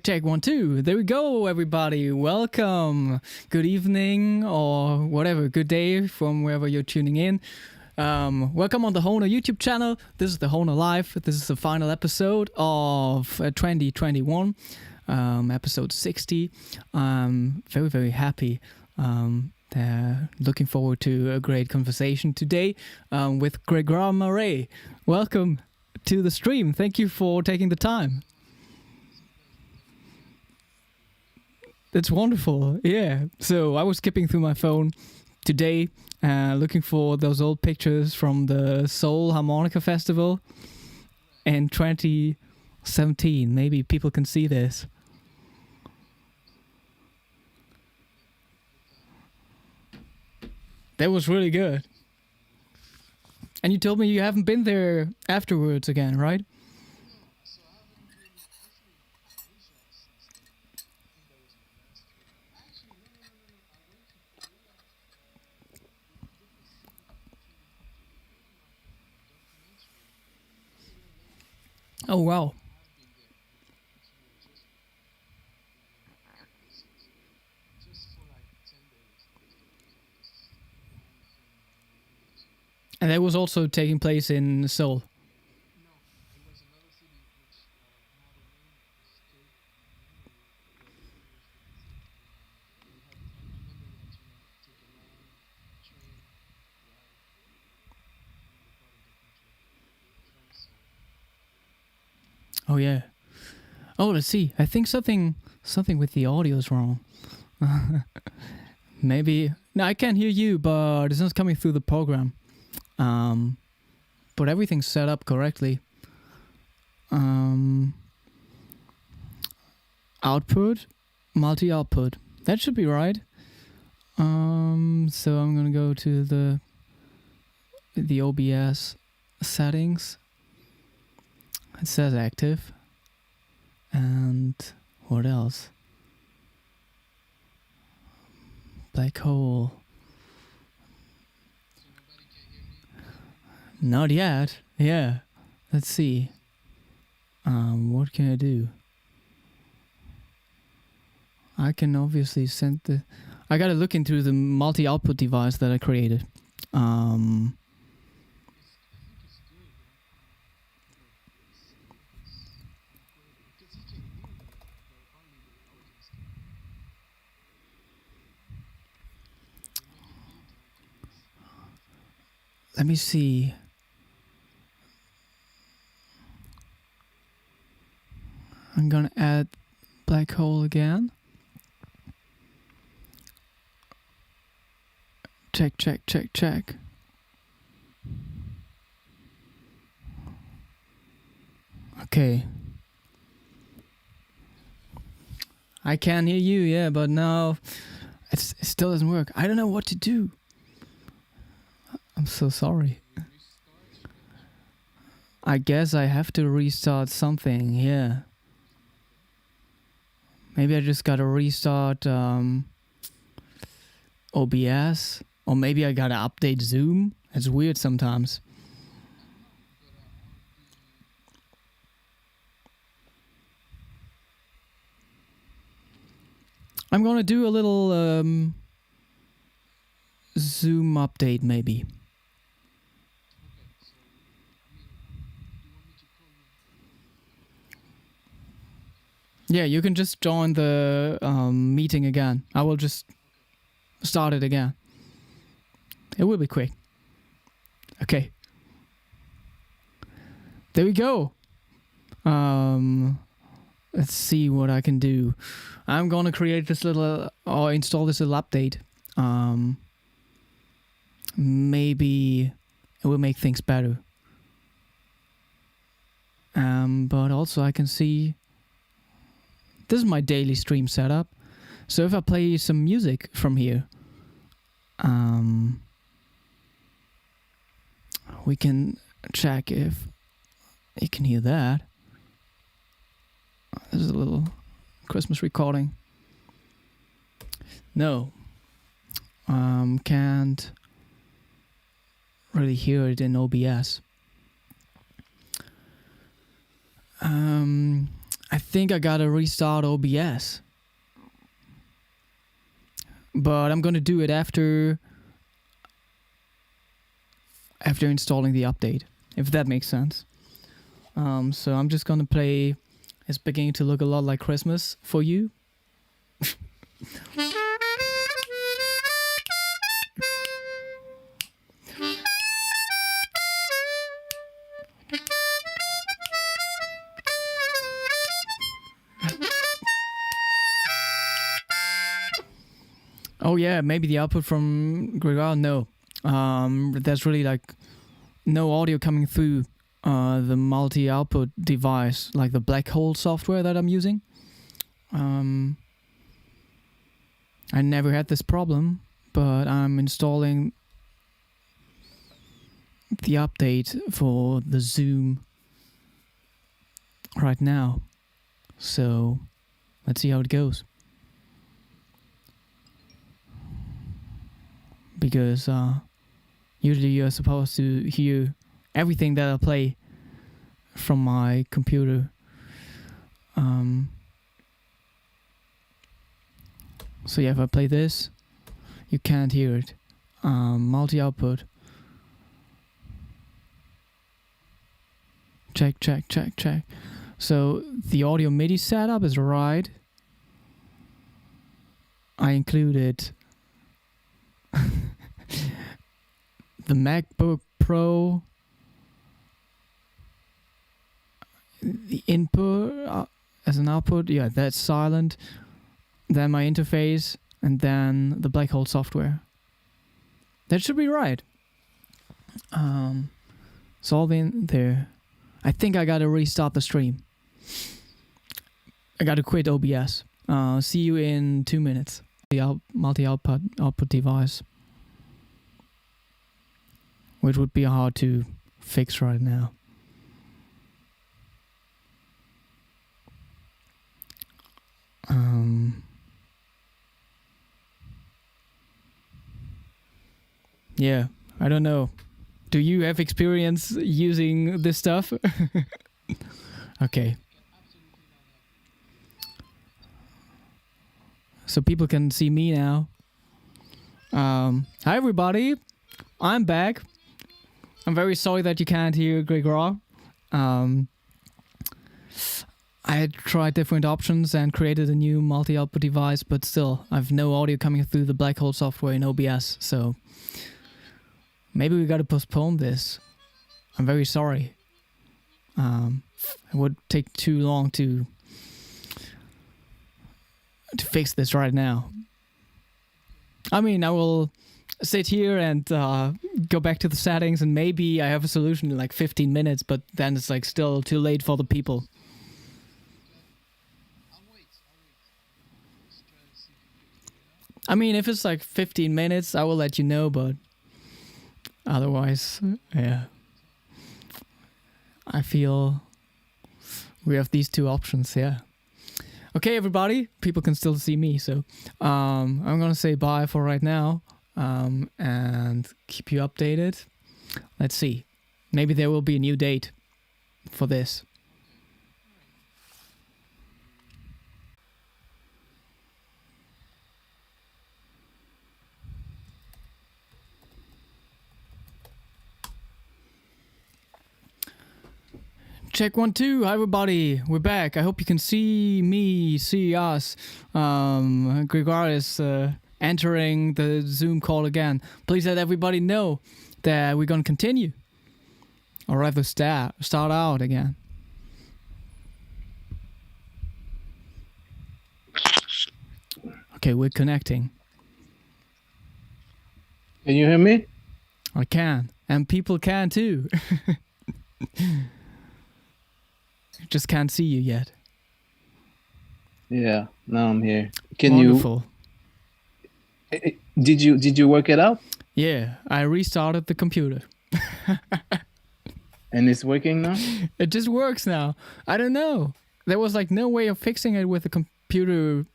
check, 1, 2. There we go, everybody. Welcome. Good evening or whatever. Good day from wherever you're tuning in. Welcome on the Hohner YouTube channel. This is the Hohner Live. This is the final episode of 2021, episode 60. Very, very happy. Looking forward to a great conversation today with Grégoire Maret. Welcome to the stream. Thank you for taking the time. That's wonderful. Yeah. So I was skipping through my phone today, looking for those old pictures from the Seoul Harmonica Festival in 2017. Maybe people can see this. That was really good. And you told me you haven't been there afterwards again, right? Oh, wow. And that was also taking place in Seoul. Oh yeah. Oh, let's see. I think something with the audio is wrong. Maybe. No, I can't hear you, but it's not coming through the program. But everything's set up correctly. Output, multi-output. That should be right. So I'm gonna go to the OBS settings. It says active. And what else? Black hole. Not yet. Yeah. Let's see. What can I do? I can obviously send I gotta look into the multi-output device that I created. Let me see. I'm gonna add black hole again. Check, check, check, check. Okay. I can hear you, yeah, but now it still doesn't work. I don't know what to do. I'm so sorry. I guess I have to restart something, yeah. Maybe I just gotta restart OBS. Or maybe I gotta update Zoom. It's weird sometimes. I'm gonna do a little Zoom update maybe. Yeah, you can just join the meeting again. I will just start it again. It will be quick. Okay. There we go. Let's see what I can do. I'm gonna create this little or install this little update. Maybe it will make things better. But also I can see this is my daily stream setup. So if I play some music from here, we can check if you can hear that. This is a little Christmas recording. No. Can't really hear it in OBS. I think I gotta restart OBS. But I'm gonna do it after installing the update, if that makes sense. So I'm just gonna play. It's beginning to look a lot like Christmas for you. Oh yeah, maybe the output from Grégoire. No, there's really like no audio coming through the multi-output device, like the black hole software that I'm using. I never had this problem, but I'm installing the update for the Zoom right now. So let's see how it goes. Because usually you're supposed to hear everything that I play from my computer. So yeah, if I play this, you can't hear it. Multi-output. Check. So the audio MIDI setup is right. I included the MacBook Pro, the input as an output, yeah, that's silent. Then my interface, and then the black hole software. That should be right. It's all in there. I think I gotta restart the stream. I gotta quit OBS. See you in 2 minutes. The multi-output device, which would be hard to fix right now. Yeah, I don't know. Do you have experience using this stuff? Okay. So people can see me now. Hi everybody, I'm back. I'm very sorry that you can't hear Grégoire. I had tried different options and created a new multi-output device, but still, I've no audio coming through the black hole software in OBS, so maybe we gotta postpone this. I'm very sorry. It would take too long to fix this right now. I mean, I will sit here and go back to the settings, and maybe I have a solution in like 15 minutes, but then it's like still too late for the people. I mean, if it's like 15 minutes, I will let you know, but otherwise, yeah. I feel we have these two options, yeah. Okay, everybody, people can still see me, so I'm gonna say bye for right now, and keep you updated. Let's see. Maybe there will be a new date for this. Check 1 2. Hi everybody, we're back. I hope you can see me, see us. Grégoire is entering the Zoom call again. Please let everybody know that we're gonna continue, or rather start out again. Okay, we're connecting. Can you hear me? I can, and people can too. Just can't see you yet. Yeah, now I'm here. Can Wonderful. you? Did you work it out? Yeah, I restarted the computer. And it's working now? It just works now. I don't know. There was like no way of fixing it with the computer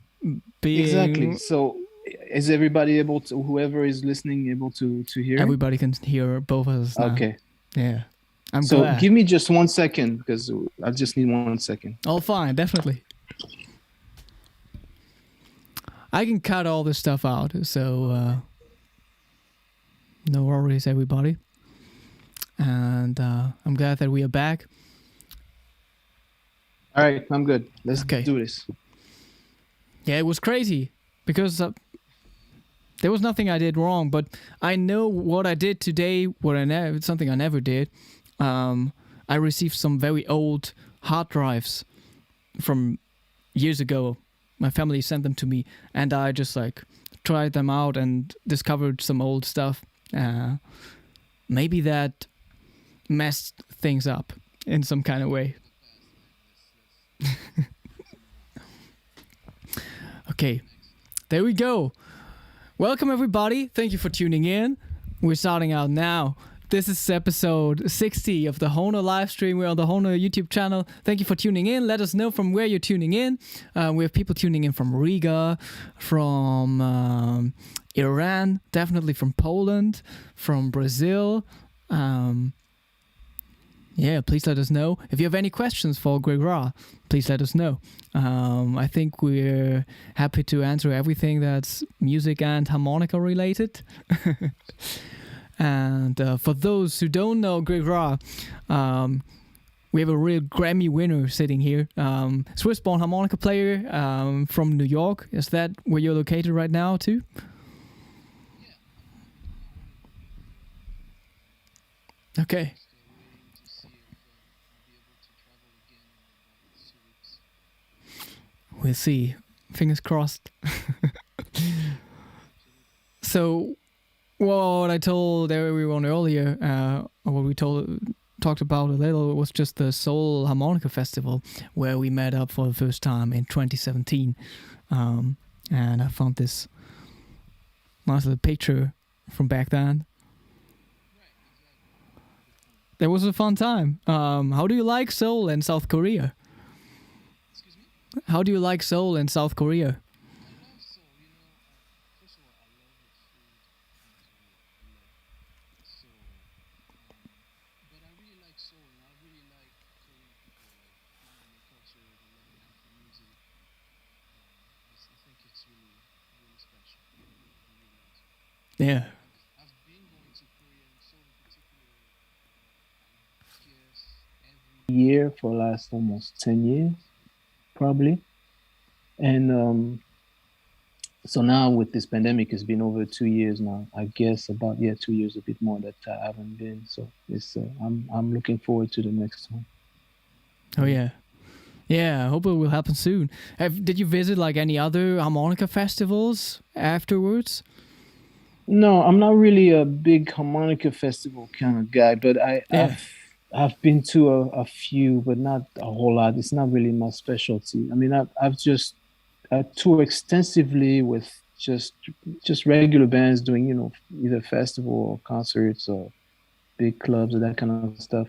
being... Exactly. So is everybody able to, whoever is listening, able to hear? Everybody can hear both of us now. Okay. Yeah. I'm So glad. give me just 1 second because I just need 1 second. All fine, definitely. I can cut all this stuff out, so no worries, everybody. And I'm glad that we are back. All right, I'm good. Let's Okay. do this. Yeah, it was crazy because there was nothing I did wrong, but I know what I did today. Something I never did. I received some very old hard drives from years ago. My family sent them to me, and I just like tried them out and discovered some old stuff. Maybe that messed things up in some kind of way. Okay, there we go. Welcome everybody. Thank you for tuning in. We're starting out now. This is episode 60 of the Hohner live stream. We're on the Hohner YouTube channel. Thank you for tuning in. Let us know from where you're tuning in. We have people tuning in from Riga, from Iran, definitely from Poland, from Brazil. Yeah, please let us know. If you have any questions for Grégoire, please let us know. I think we're happy to answer everything that's music and harmonica related. And for those who don't know Grégoire, we have a real Grammy winner sitting here. Swiss-born harmonica player from New York. Is that where you're located right now too? Okay. We'll see. Fingers crossed. So, what I told everyone earlier, or what we talked about a little, was just the Seoul Harmonica Festival, where we met up for the first time in 2017. And I found this nice little picture from back then. It was a fun time. How do you like Seoul and South Korea? How do you like Seoul and South Korea? Yeah. Year for last almost 10 years, probably. And so now with this pandemic, it's been over 2 years now. I guess about 2 years, a bit more that I haven't been. So it's I'm looking forward to the next one. Oh yeah. Yeah, I hope it will happen soon. Did you visit like any other harmonica festivals afterwards? No, I'm not really a big harmonica festival kind of guy, but I've been to a few, but not a whole lot. It's not really my specialty. I mean, I've just toured extensively with just regular bands doing, either festival or concerts or big clubs or that kind of stuff.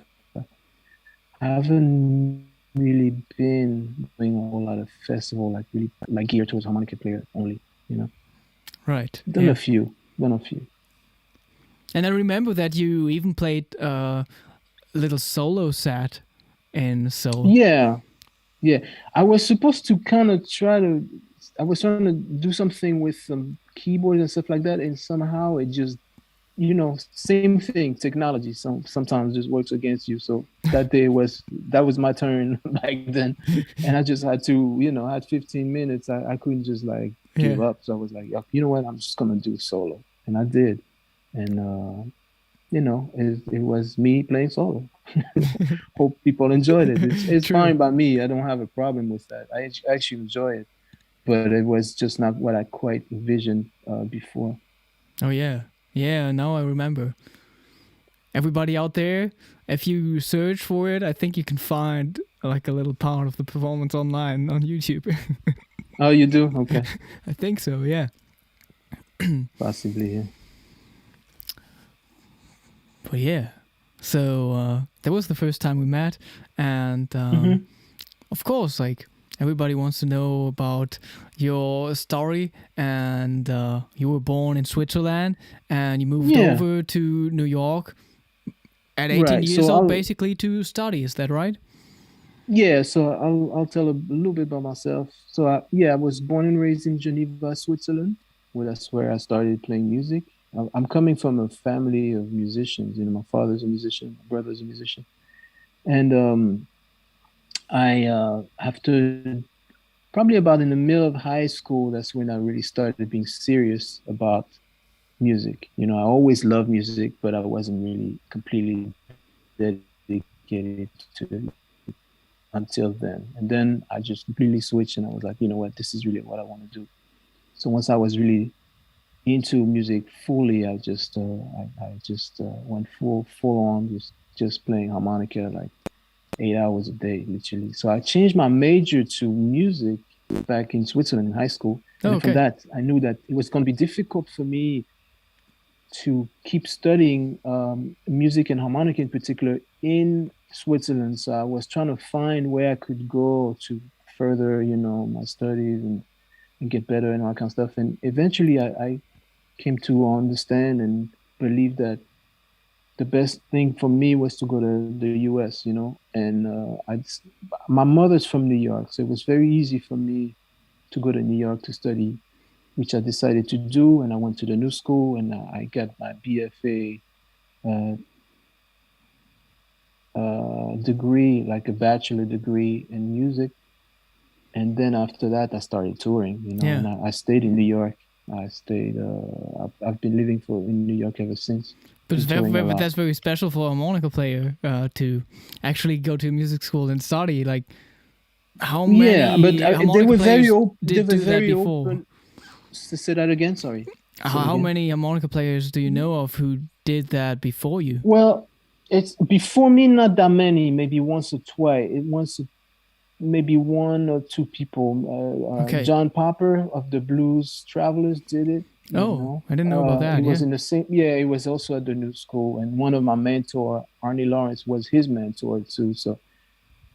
I haven't really been doing a whole lot of festival, like really like geared towards harmonica player only, Right. Done a few. And I remember that you even played a little solo set in Seoul. Yeah. I was supposed to kind of I was trying to do something with some keyboards and stuff like that, and somehow it just, same thing, technology sometimes just works against you. So that was my turn back then, and I just had to, I had 15 minutes. I couldn't just like give up. So I was like, you know what, I'm just gonna do solo, and I did, and it was me playing solo. Hope people enjoyed it. It's fine by me. I don't have a problem with that. I actually enjoy it, but it was just not what I quite envisioned before. Oh yeah. Now I remember. Everybody out there, if you search for it, I think you can find like a little part of the performance online on YouTube. Oh, you do? Okay. I think so, yeah. Possibly, yeah. But yeah, so that was the first time we met, and of course, like everybody wants to know about your story. And you were born in Switzerland, and you moved over to New York at 18 Right. years So old, I'll basically, to study. Is that right? yeah. So I'll tell a little bit about myself. So I was born and raised in Geneva, Switzerland. Well, that's where I started playing music. I'm coming from a family of musicians. You know, my father's a musician, my brother's a musician, and I after probably about in the middle of high school, that's when I really started being serious about music. You know, I always loved music, but I wasn't really completely dedicated to it until then. And then I just completely switched and I was like, you know what, this is really what I want to do. So once I was really into music fully, I just went full on just playing harmonica like 8 hours a day, literally. So I changed my major to music back in Switzerland in high school. And Oh, then from okay. that, I knew that it was going to be difficult for me to keep studying music and harmonica in particular in Switzerland. So I was trying to find where I could go to further, you know, my studies and get better and all that kind of stuff. And eventually I came to understand and believe that the best thing for me was to go to the US, you know, and my mother's from New York, so it was very easy for me to go to New York to study, which I decided to do. And I went to the new school and I got my BFA uh, degree, like a bachelor degree in music. And then after that, I started touring, you know, Yeah. and I stayed in New York. I've been living in New York ever since. But Been it's touring a lot. that's very special for a harmonica player to actually go to music school and study. Like, how Yeah, but many harmonica they did were do that very before? open. Say that again. Sorry. Say it How again. many harmonica players do you know of who did that before you? Well, it's before me, not that many. Maybe once or twice. Maybe one or two people. Okay. John Popper of the Blues Travelers did it. You Oh, know, I didn't know about he that. was Yeah. in the same. Yeah, he was also at the new school, and one of my mentor, Arnie Lawrence, was his mentor too. So,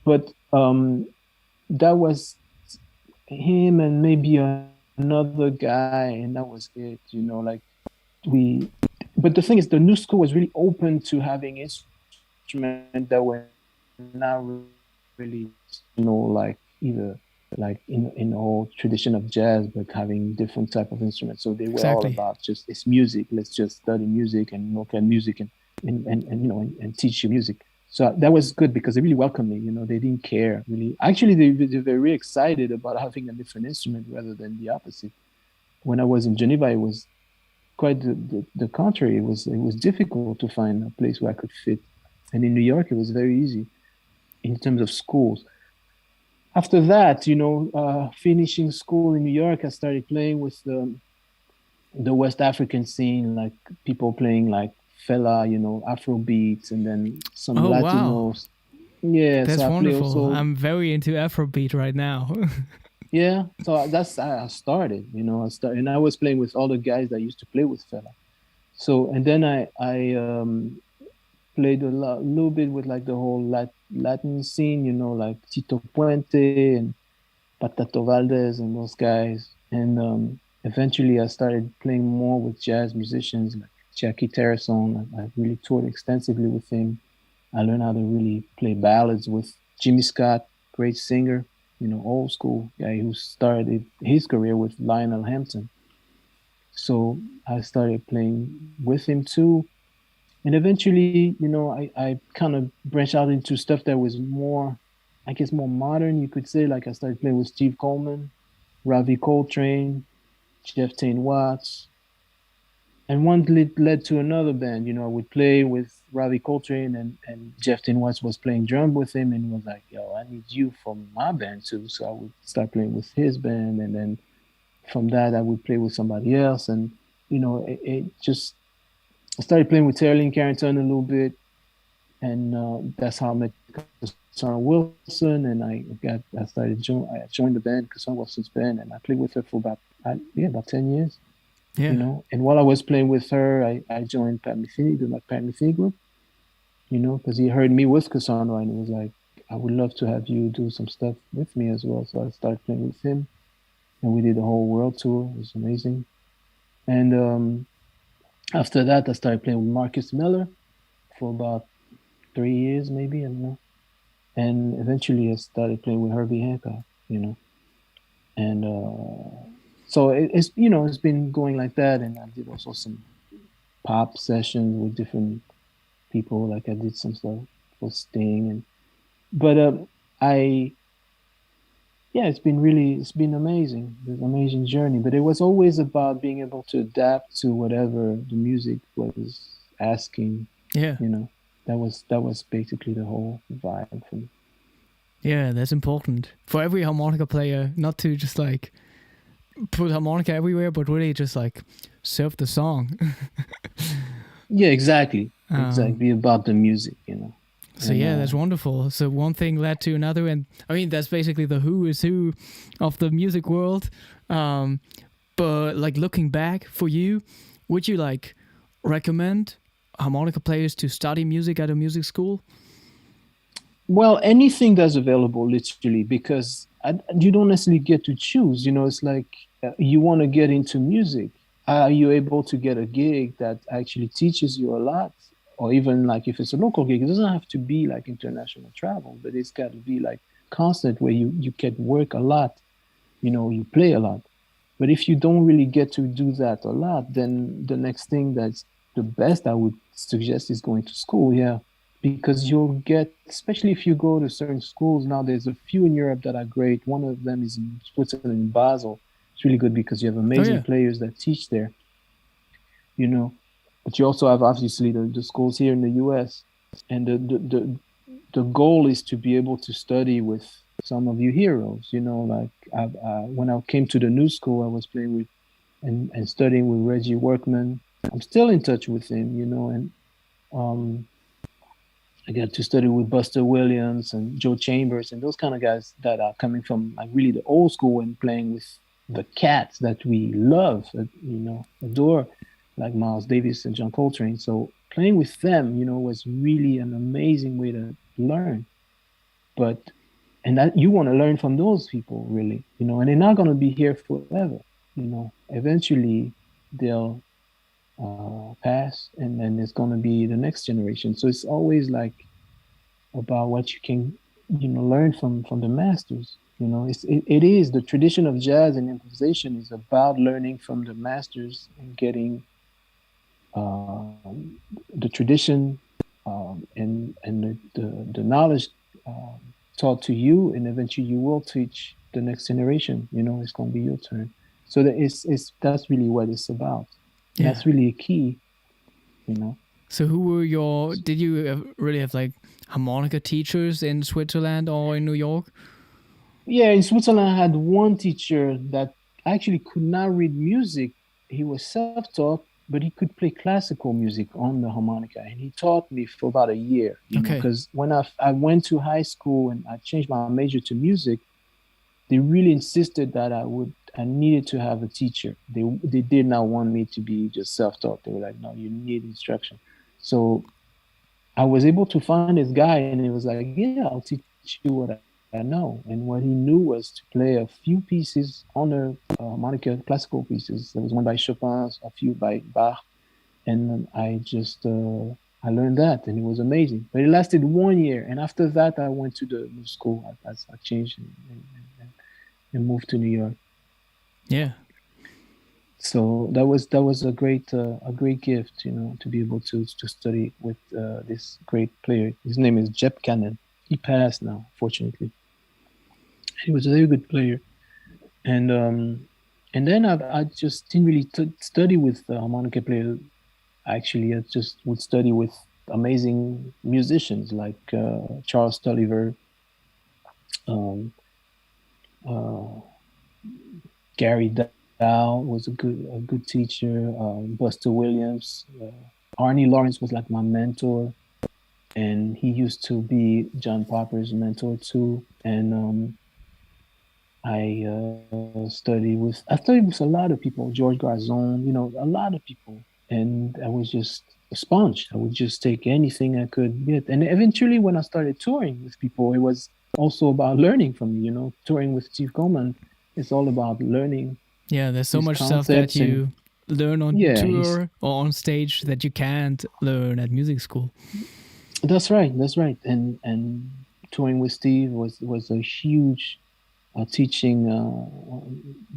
but that was him and maybe another guy, and that was it. You know, like we. But the thing is, the new school was really open to having instruments that were not really, you know, like either like in the whole tradition of jazz, but having different type of instruments. So they were all Exactly. about just it's music. Let's just study music and look at music and you know and teach you music. So that was good because they really welcomed me. You know, they didn't care really. Actually, they were very excited about having a different instrument rather than the opposite. When I was in Geneva, it was quite the contrary. It was difficult to find a place where I could fit. And in New York, it was very easy in terms of schools. After that, you know, finishing school in New York, I started playing with the West African scene, like people playing like fela, you know, Afro beats, and then some Oh wow, Latinos. Yeah, so that's I play wonderful. also. I'm very into Afrobeat right now. Yeah, so that's I started, you know, I started, and I was playing with all the guys that used to play with fela. So, and then I played little bit with like the whole Latin scene, you know, like Tito Puente and Patato Valdez and those guys. And eventually I started playing more with jazz musicians like Jackie Terrason. I really toured extensively with him. I learned how to really play ballads with Jimmy Scott, great singer, you know, old school guy who started his career with Lionel Hampton. So I started playing with him too. And eventually, you know, I kind of branched out into stuff that was more, I guess, more modern, you could say. Like I started playing with Steve Coleman, Ravi Coltrane, Jeff Tain Watts. And one led to another band. You know, I would play with Ravi Coltrane and Jeff Tain Watts was playing drum with him and he was like, yo, I need you for my band too. So I would start playing with his band. And then from that, I would play with somebody else. And, you know, it just, I started playing with Terry Lynn Carrington a little bit. And that's how I met Cassandra Wilson. And I joined the band, Cassandra Wilson's band, and I played with her for about 10 years. You Yeah. know, and while I was playing with her, I joined Pat Metheny, the Pat Metheny group. You know, because he heard me with Cassandra, and he was like, "I would love to have you do some stuff with me as well." So I started playing with him, and we did the whole world tour. It was amazing. And after that, I started playing with Marcus Miller for about 3 years, maybe, I don't know. And eventually I started playing with Herbie Hancock, and so it's it's been going like that. And I did also some pop sessions with different people. Like I did some stuff for Sting, but I yeah, it's been amazing. It's an amazing journey. But it was always about being able to adapt to whatever the music was asking. Yeah. That was basically the whole vibe for me. Yeah, that's important for every harmonica player, not to just like put harmonica everywhere, but really just like serve the song. Yeah, exactly. Exactly about the music. So yeah, that's wonderful. So one thing led to another, and I mean that's basically the who is who of the music world. But like looking back for you, would you like recommend harmonica players to study music at a music school? Well, anything that's available, literally, because you don't necessarily get to choose. It's like you want to get into music. Are you able to get a gig that actually teaches you a lot? Or even like if it's a local gig, it doesn't have to be like international travel, but it's got to be like constant where you can work a lot, you play a lot. But if you don't really get to do that a lot, then the next thing that's the best I would suggest is going to school. Yeah, because you'll get, especially if you go to certain schools now, there's a few in Europe that are great. One of them is in Switzerland, in Basel. It's really good because you have amazing players that teach there, but you also have obviously the schools here in the US. And the goal is to be able to study with some of your heroes, like when I came to the new school, I was playing with and studying with Reggie Workman. I'm still in touch with him, and I got to study with Buster Williams and Joe Chambers and those kind of guys that are coming from like really the old school and playing with the cats that we love, adore, like Miles Davis and John Coltrane. So playing with them, was really an amazing way to learn. And that you want to learn from those people, really, and they're not going to be here forever. Eventually they'll pass, and then it's going to be the next generation. So it's always like about what you can learn from the masters. It is the tradition of jazz and improvisation is about learning from the masters and getting the tradition and the knowledge taught to you, and eventually you will teach the next generation. It's going to be your turn. So that's really what it's about. Yeah. That's really a key, So who were did you really have like harmonica teachers in Switzerland or in New York? Yeah, in Switzerland I had one teacher that actually could not read music. He was self-taught, but he could play classical music on the harmonica, and he taught me for about a year. Because when I went to high school and I changed my major to music, they really insisted that I needed to have a teacher. They did not want me to be just self-taught. They were like, no, you need instruction. So I was able to find this guy, and he was like, yeah, I'll teach you what I know. And what he knew was to play a few pieces on the harmonica, classical pieces. There was one by Chopin, a few by Bach. And I just, I learned that, and it was amazing. But it lasted 1 year. And after that, I went to the new school. I changed and moved to New York. Yeah. So that was a great gift, to be able to study with this great player. His name is Jep Cannon. He passed now, fortunately. He was a very good player, and then I just didn't really study with the harmonica player. Actually, I just would study with amazing musicians like Charles Tulliver, Gary Dow was a good teacher. Buster Williams, Arnie Lawrence was like my mentor, and he used to be John Popper's mentor too. And I studied with a lot of people, George Garzon, a lot of people, and I was just a sponge. I would just take anything I could get, and eventually, when I started touring with people, it was also about learning from me. Touring with Steve Coleman, it's all about learning. Yeah, there's so much stuff that you learn on tour or on stage that you can't learn at music school. That's right. That's right. And touring with Steve was a huge teaching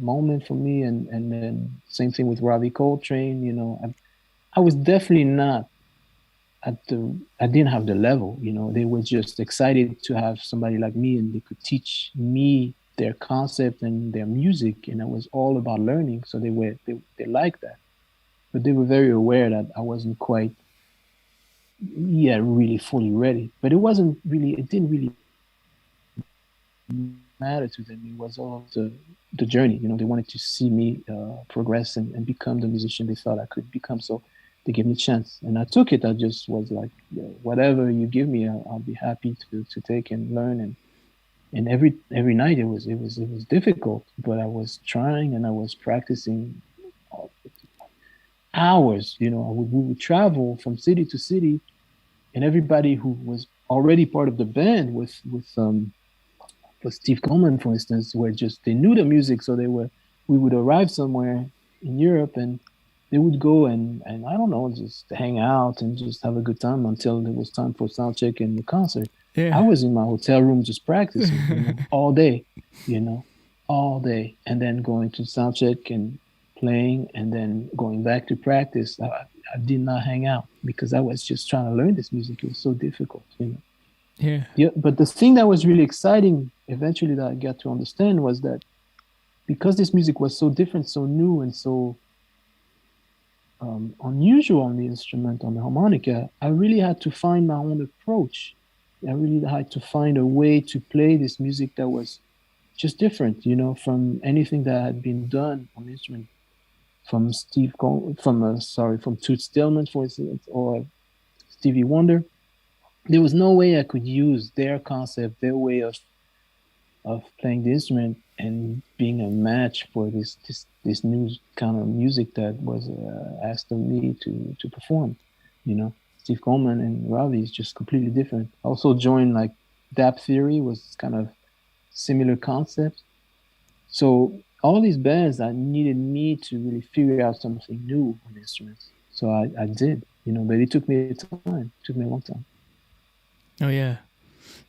moment for me. And then same thing with Robbie Coltrane. You know, I was definitely not at the. I didn't have the level. You know, they were just excited to have somebody like me, and they could teach me their concept and their music, and it was all about learning. So they liked that, but they were very aware that I wasn't quite really fully ready. But it didn't really matter to them. It was all the journey. You know, they wanted to see me progress and become the musician they thought I could become. So they gave me a chance, and I took it. I just was like, yeah, whatever you give me, I'll be happy to take and learn. And every night it was difficult, but I was trying and I was practicing hours. You know, we would travel from city to city, and everybody who was already part of the band with Steve Coleman, for instance, were just they knew the music, so we would arrive somewhere in Europe and they would go and I don't know, just hang out and just have a good time until it was time for sound check and the concert. I Yeah. was in my hotel room just practicing, you know, all day, you know, all day, and then going to sound check and playing, and then going back to practice. I did not hang out because I was just trying to learn this music. It was so difficult, you know. Yeah. Yeah, but the thing that was really exciting eventually that I got to understand was that because this music was so different, so new, and so unusual on the instrument, on the harmonica, I really had to find my own approach. I really had to find a way to play this music that was just different, you know, from anything that had been done on the instrument, from from Toots Stillman, for instance, or Stevie Wonder. There was no way I could use their concept, their way of playing the instrument and being a match for this new kind of music that was asked of me to perform. You know, Steve Coleman and Ravi is just completely different. I also joined like Dap Theory was kind of similar concept. So all these bands that needed me to really figure out something new on instruments. So I did, you know, but it took me time. It took me a long time. Oh yeah.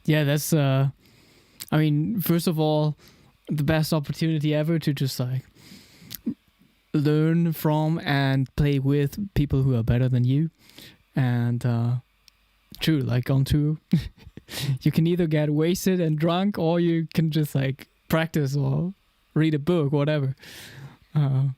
Yeah, that's I mean, first of all, the best opportunity ever to just like learn from and play with people who are better than you. And true, like on tour, you can either get wasted and drunk or you can just like practice or read a book, whatever. Uh,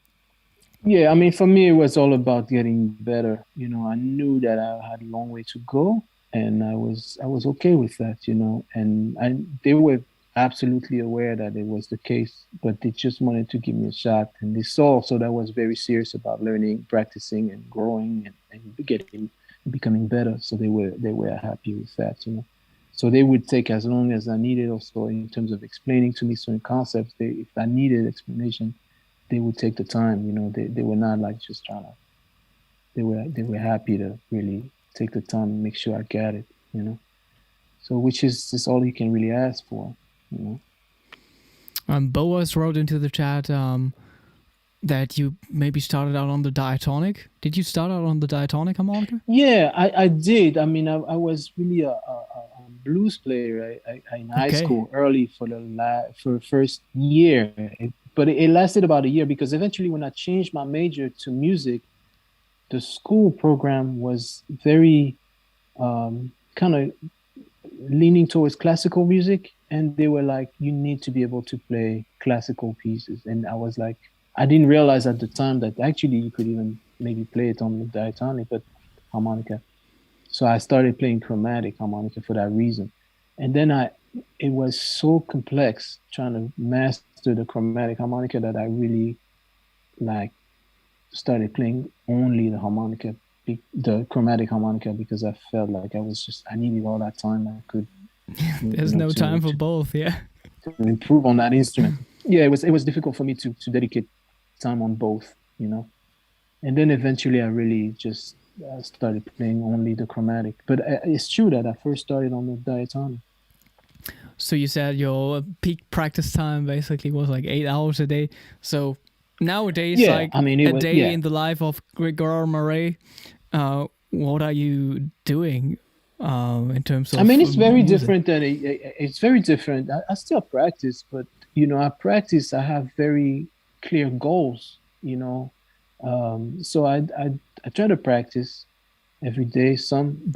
Yeah, I mean, for me, it was all about getting better. You know, I knew that I had a long way to go, and I was okay with that. You know, and they were absolutely aware that it was the case, but they just wanted to give me a shot, and they saw so that I was very serious about learning, practicing, and growing, and getting becoming better. So they were happy with that. You know, so they would take as long as I needed. Also, in terms of explaining to me certain concepts, if I needed explanation they would take the time. You know, they were not like just trying to. They were happy to really take the time and make sure I got it. You know, so which is just all you can really ask for. You know. Boas wrote into the chat that you maybe started out on the diatonic. Did you start out on the diatonic harmonica? Yeah, I did. I mean, I was really a blues player in high Okay. school early for first year, but it lasted about a year because eventually when I changed my major to music, the school program was very kind of leaning towards classical music, and they were like, you need to be able to play classical pieces. And I was like, I didn't realize at the time that actually you could even maybe play it on the diatonic, but harmonica. So I started playing chromatic harmonica for that reason. And then it was so complex trying to master the chromatic harmonica that I really like started playing only the harmonica, the chromatic harmonica, because I felt like I needed all that time I could, There's no time for both, yeah. to improve on that instrument. Yeah, it was difficult for me to dedicate time on both, you know. And then eventually I really just started playing only the chromatic. But it's true that I first started on the diatonic. So you said your peak practice time basically was like 8 hours a day. So nowadays, Yeah, like I mean, a day in the life of Grégoire Maret, what are you doing in terms of I mean, it's very music? different than it's very different. I still practice, but I practice. I have very clear goals. So I try to practice every day.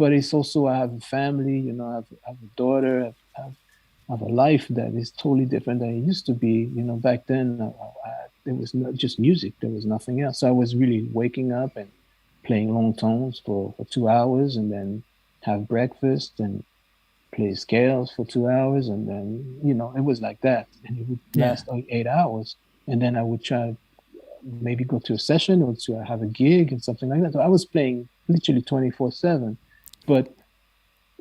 But it's also I have a family. I have a daughter. I have a life that is totally different than it used to be. Back then there was not just music. There was nothing else. So I was really waking up and playing long tones for 2 hours, and then have breakfast and play scales for 2 hours, and then it was like that, and it would last 8 hours, and then I would try to maybe go to a session or to have a gig and something like that. So I was playing literally 24/7, but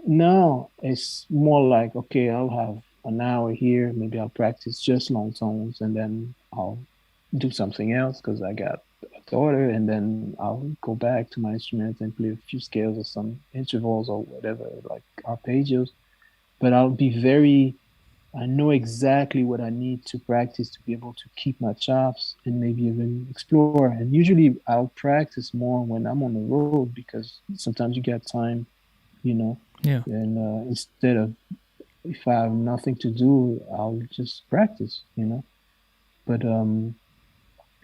now it's more like, okay, I'll have an hour here, maybe I'll practice just long tones, and then I'll do something else because I got a daughter, and then I'll go back to my instrument and play a few scales or some intervals or whatever, like arpeggios. But I know exactly what I need to practice to be able to keep my chops and maybe even explore. And usually I'll practice more when I'm on the road, because sometimes you get time, and instead of, if I have nothing to do, I'll just practice, But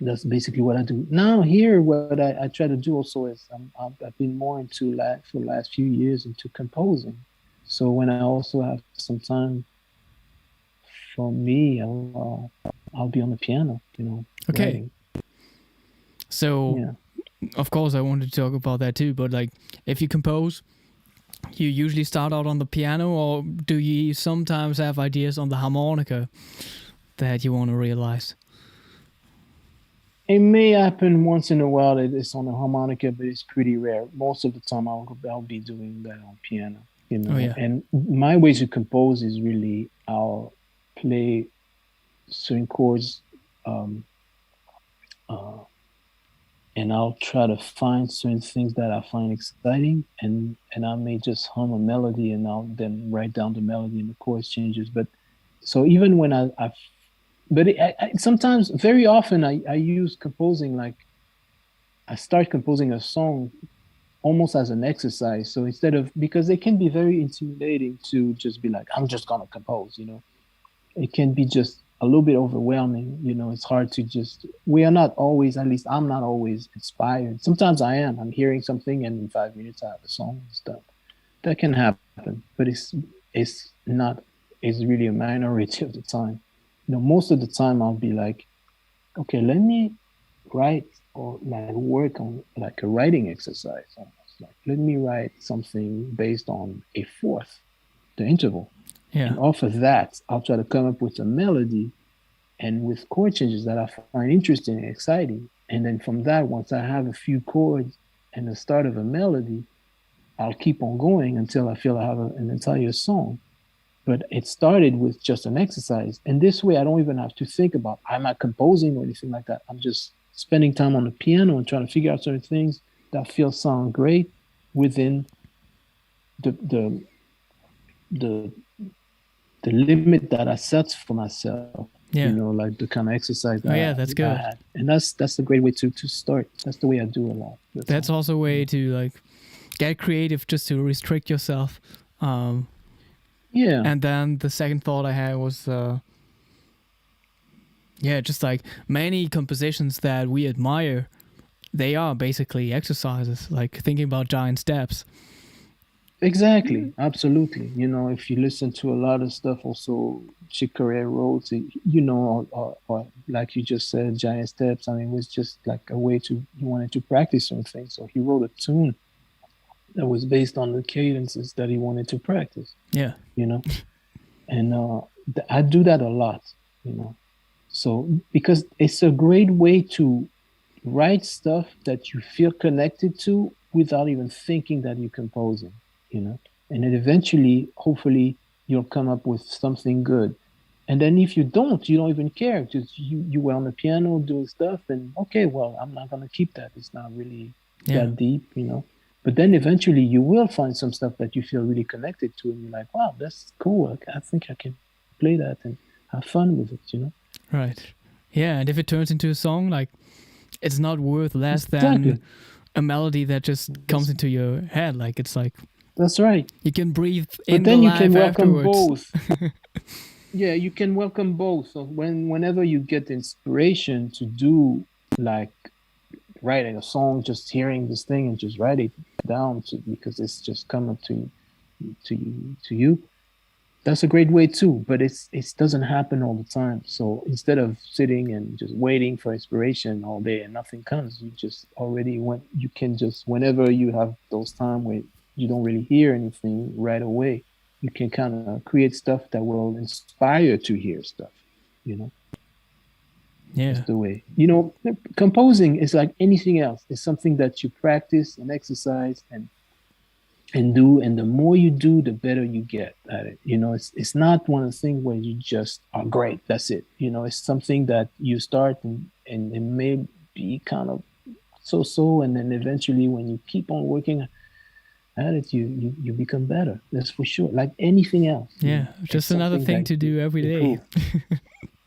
that's basically what I do now. Here, what I try to do also is I've been more into for the last few years into composing. So when I also have some time for me, I'll be on the piano, Okay. writing. So, of course, I wanted to talk about that too. But like, if you compose, you usually start out on the piano, or do you sometimes have ideas on the harmonica that you want to realize? It may happen once in a while that it's on the harmonica, but it's pretty rare. Most of the time, I'll be doing that on piano. Oh, yeah. And my way to compose is really, I'll play certain chords, and I'll try to find certain things that I find exciting, and I may just hum a melody, and I'll then write down the melody and the chord changes. But so even when sometimes, very often, I use composing, like I start composing a song almost as an exercise. So because it can be very intimidating to just be like, I'm just gonna compose, It can be just a little bit overwhelming, It's hard to we are not always, at least I'm not always inspired. Sometimes I am. I'm hearing something, and in 5 minutes I have a song and stuff. That can happen, but it's really a minority of the time. Most of the time I'll be like, okay, let me write, or like work on like a writing exercise almost. Like, let me write something based on a fourth, the interval. Yeah. And off of that, I'll try to come up with a melody and with chord changes that I find interesting and exciting. And then from that, once I have a few chords and the start of a melody, I'll keep on going until I feel I have an entire song. But it started with just an exercise. And this way, I don't even have to think about, am I composing or anything like that. I'm just spending time on the piano and trying to figure out certain things that sound great within the limit that I set for myself. Yeah. Like the kind of exercise that that's good. I had. And that's a great way to start. That's the way I do a lot. That's also a way to like get creative, just to restrict yourself. Yeah. And then the second thought I had was, just like many compositions that we admire, they are basically exercises, like thinking about giant steps. Exactly. Absolutely. If you listen to a lot of stuff, also Chick Corea wrote, or like you just said, giant steps. I mean, it was just like a way he wanted to practice certain things. So he wrote a tune that was based on the cadences that he wanted to practice. Yeah. And I do that a lot, So because it's a great way to write stuff that you feel connected to without even thinking that you're composing, And then eventually, hopefully, you'll come up with something good. And then if you don't even care. Just you were on the piano doing stuff, and okay, well, I'm not gonna keep that. It's not really that deep, But then eventually you will find some stuff that you feel really connected to, and you're like, wow, that's cool. I think I can play that and have fun with it, Right. Yeah, and if it turns into a song, like, it's not worth less than a melody that just comes into your head. Like, it's like That's right. You can breathe But in the then you can life welcome afterwards. both. Yeah, you can welcome both. So whenever you get inspiration to do like writing a song, just hearing this thing and just write it down because it's just coming to you. That's a great way too, but it doesn't happen all the time. So instead of sitting and just waiting for inspiration all day and nothing comes, you just already when you can just whenever you have those time where you don't really hear anything right away, you can kind of create stuff that will inspire to hear stuff. You know, that's Yeah. the way. Composing is like anything else. It's something that you practice and exercise and do, and the more you do, the better you get at it. It's not one of the things where you just are great, that's it. It's something that you start and it may be kind of so, and then eventually when you keep on working at it, you become better. That's for sure. Like anything else. Yeah, just another thing to do every day.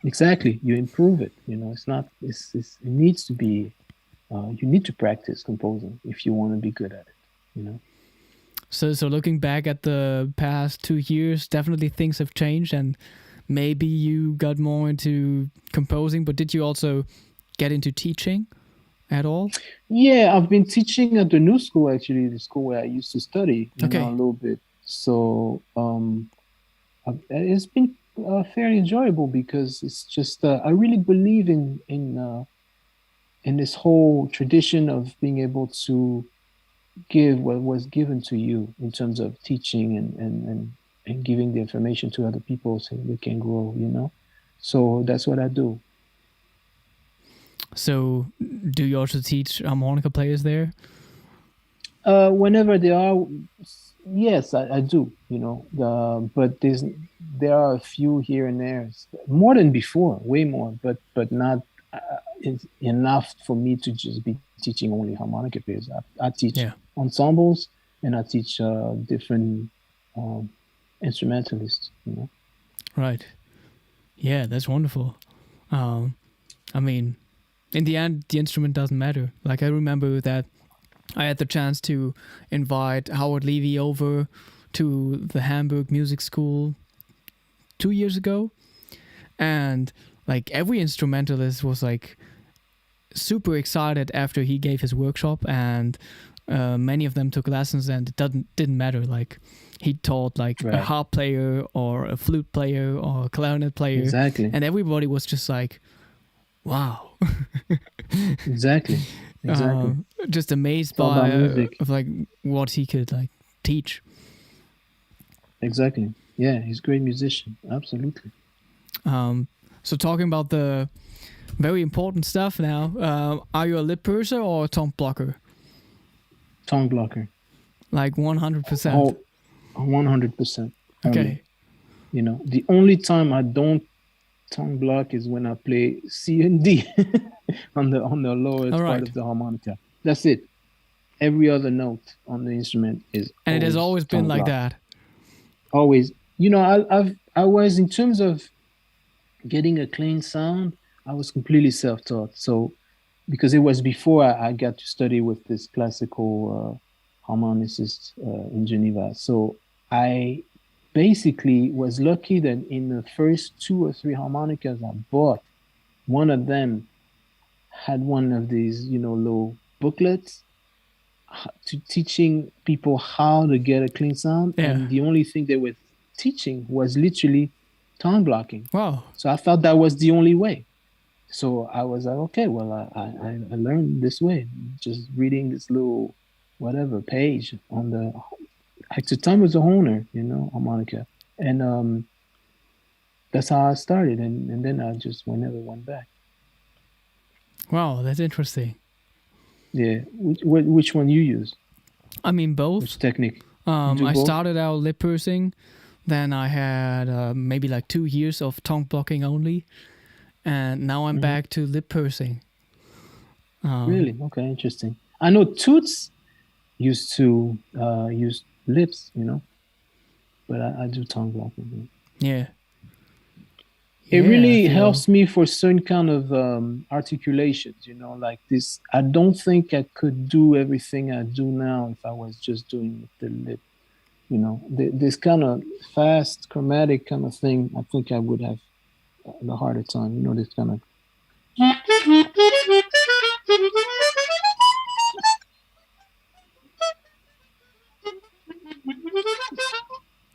Exactly, you improve it. It's not. It needs to be. You need to practice composing if you want to be good at it. So looking back at the past 2 years, definitely things have changed, and maybe you got more into composing. But did you also get into teaching at all? Yeah, I've been teaching at the new school, actually, the school where I used to study, Okay. a little bit. So it's been fairly enjoyable because it's just I really believe in this whole tradition of being able to give what was given to you in terms of teaching and giving the information to other people so they can grow. So that's what I do. So do you also teach harmonica players there? Whenever they are, yes, I do. But there are a few here and there, more than before, way more, but not enough for me to just be teaching only harmonica players. I teach ensembles and I teach different instrumentalists. Right. Yeah, that's wonderful. I mean, in the end, the instrument doesn't matter. Like I remember that I had the chance to invite Howard Levy over to the Hamburg Music School 2 years ago, and like every instrumentalist was like super excited after he gave his workshop, and many of them took lessons, and it didn't matter. Like he taught like a harp player or a flute player or a clarinet player, exactly, and everybody was just like, "Wow!" Exactly. Just amazed by of like what he could like teach. Exactly. Yeah, he's a great musician. Absolutely. So talking about the very important stuff now, are you a lip purser or a tongue blocker? Tongue blocker. Like 100%. Oh, 100%. Okay. The only time I don't tongue block is when I play C and D on the lowest part of the harmonica. That's it. Every other note on the instrument is. And it has always been like that. Always. I was, in terms of getting a clean sound, I was completely self-taught. So, because it was before I got to study with this classical harmonicist in Geneva. So I basically was lucky that in the first 2 or 3 harmonicas I bought, one of them had one of these, little booklets to teaching people how to get a clean sound. Yeah. And the only thing they were teaching was literally tongue blocking. Wow. So I thought that was the only way. So I was like, okay, well, I learned this way, just reading this little whatever page on the, at the time it was a Hohner, harmonica. And that's how I started. And then I just never went back. Wow, that's interesting. Yeah. Which one you use? I mean, both. Which technique? I started out lip pursing. Then I had maybe like 2 years of tongue blocking only. And now I'm back to lip pursing. Really? Okay, interesting. I know Toots used to use lips, but I do tongue blocking. Yeah. It really helps me for certain kind of articulations, like this. I don't think I could do everything I do now if I was just doing with the lip. You know, this kind of fast chromatic kind of thing, I think I would have a harder time. You know, this kind of.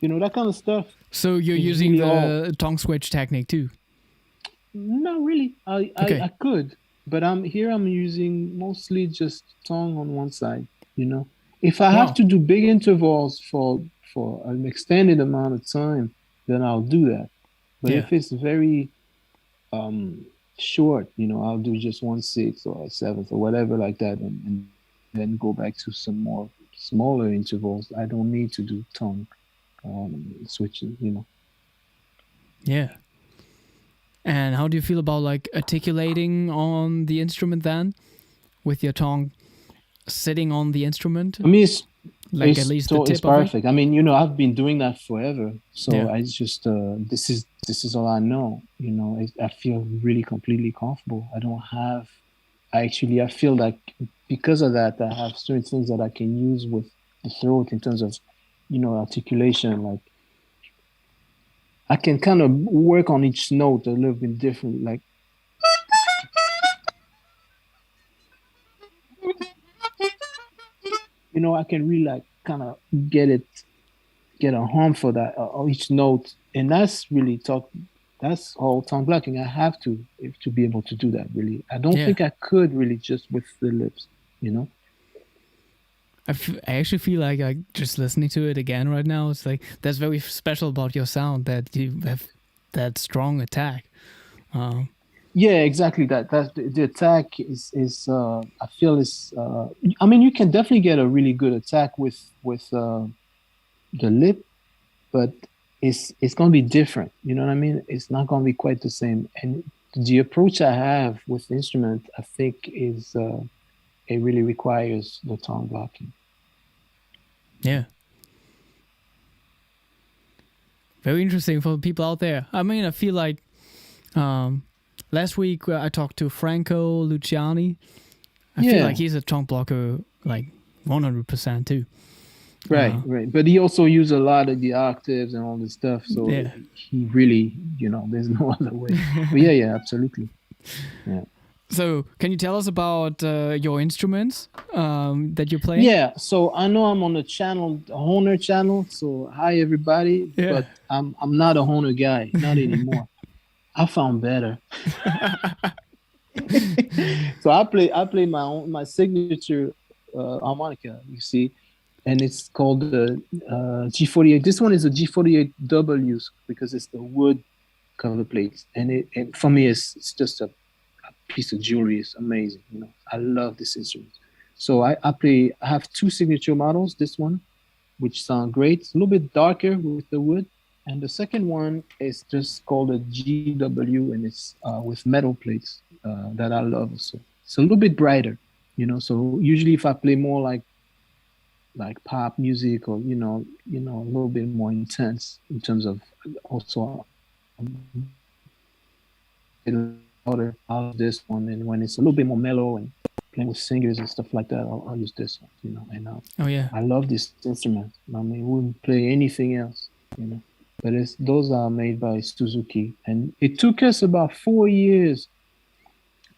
You know, that kind of stuff. So you're using the tongue switch technique too? Not really. I could, but I'm using mostly just tongue on one side. You know, if I have to do big intervals for an extended amount of time, then I'll do that. But if it's very short, you know, I'll do just 1/6 or a seventh or whatever like that, and then go back to some more smaller intervals. I don't need to do tongue switching, you know. Yeah. And how do you feel about like articulating on the instrument then, with your tongue sitting on the instrument? I mean, it's at least the tip it's perfect. I mean, you know, I've been doing that forever, so I just this is all I know. You know, I feel really completely comfortable. I don't have. I feel like because of that, I have certain things that I can use with the throat in terms of, you know, articulation. Like I can kind of work on each note a little bit different. Like, you know, I can really like kind of get a hum for that each note, and that's really that's all tongue blocking. I have to be able to do that. Really, I don't think I could really just with the lips. You know. I actually feel like I just listening to it again right now. It's like that's very special about your sound that you have that strong attack. Yeah, exactly. That the attack is I feel is. I mean, you can definitely get a really good attack with the lip, but it's gonna be different. You know what I mean? It's not gonna be quite the same. And the approach I have with the instrument, I think, is it really requires the tongue blocking. Yeah. Very interesting for people out there. I mean, I feel like last week I talked to Franco Luciani. I feel like he's a tongue blocker like 100% too. Right. But he also used a lot of the octaves and all this stuff. So he really, you know, there's no other way. But yeah, absolutely. Yeah. So, can you tell us about your instruments that you're playing? Yeah, so I know I'm on the channel, the Hohner channel. So hi everybody, but I'm not a Hohner guy, not anymore. I found better. So I play my signature harmonica, you see, and it's called the G48. This one is a G48W because it's the wood cover plates, and for me it's just a piece of jewelry. Is amazing, you know. I love this instrument. So I have two signature models. This one, which sound great, it's a little bit darker with the wood, and the second one is just called a GW, and it's with metal plates that I love also. It's a little bit brighter, you know. So usually if I play more like pop music or you know a little bit more intense in terms of also louder, I'll use this one, and when it's a little bit more mellow and playing with singers and stuff like that, I'll use this one, you know. And I love this instrument. I mean, I wouldn't play anything else, you know. But those are made by Suzuki, and it took us about 4 years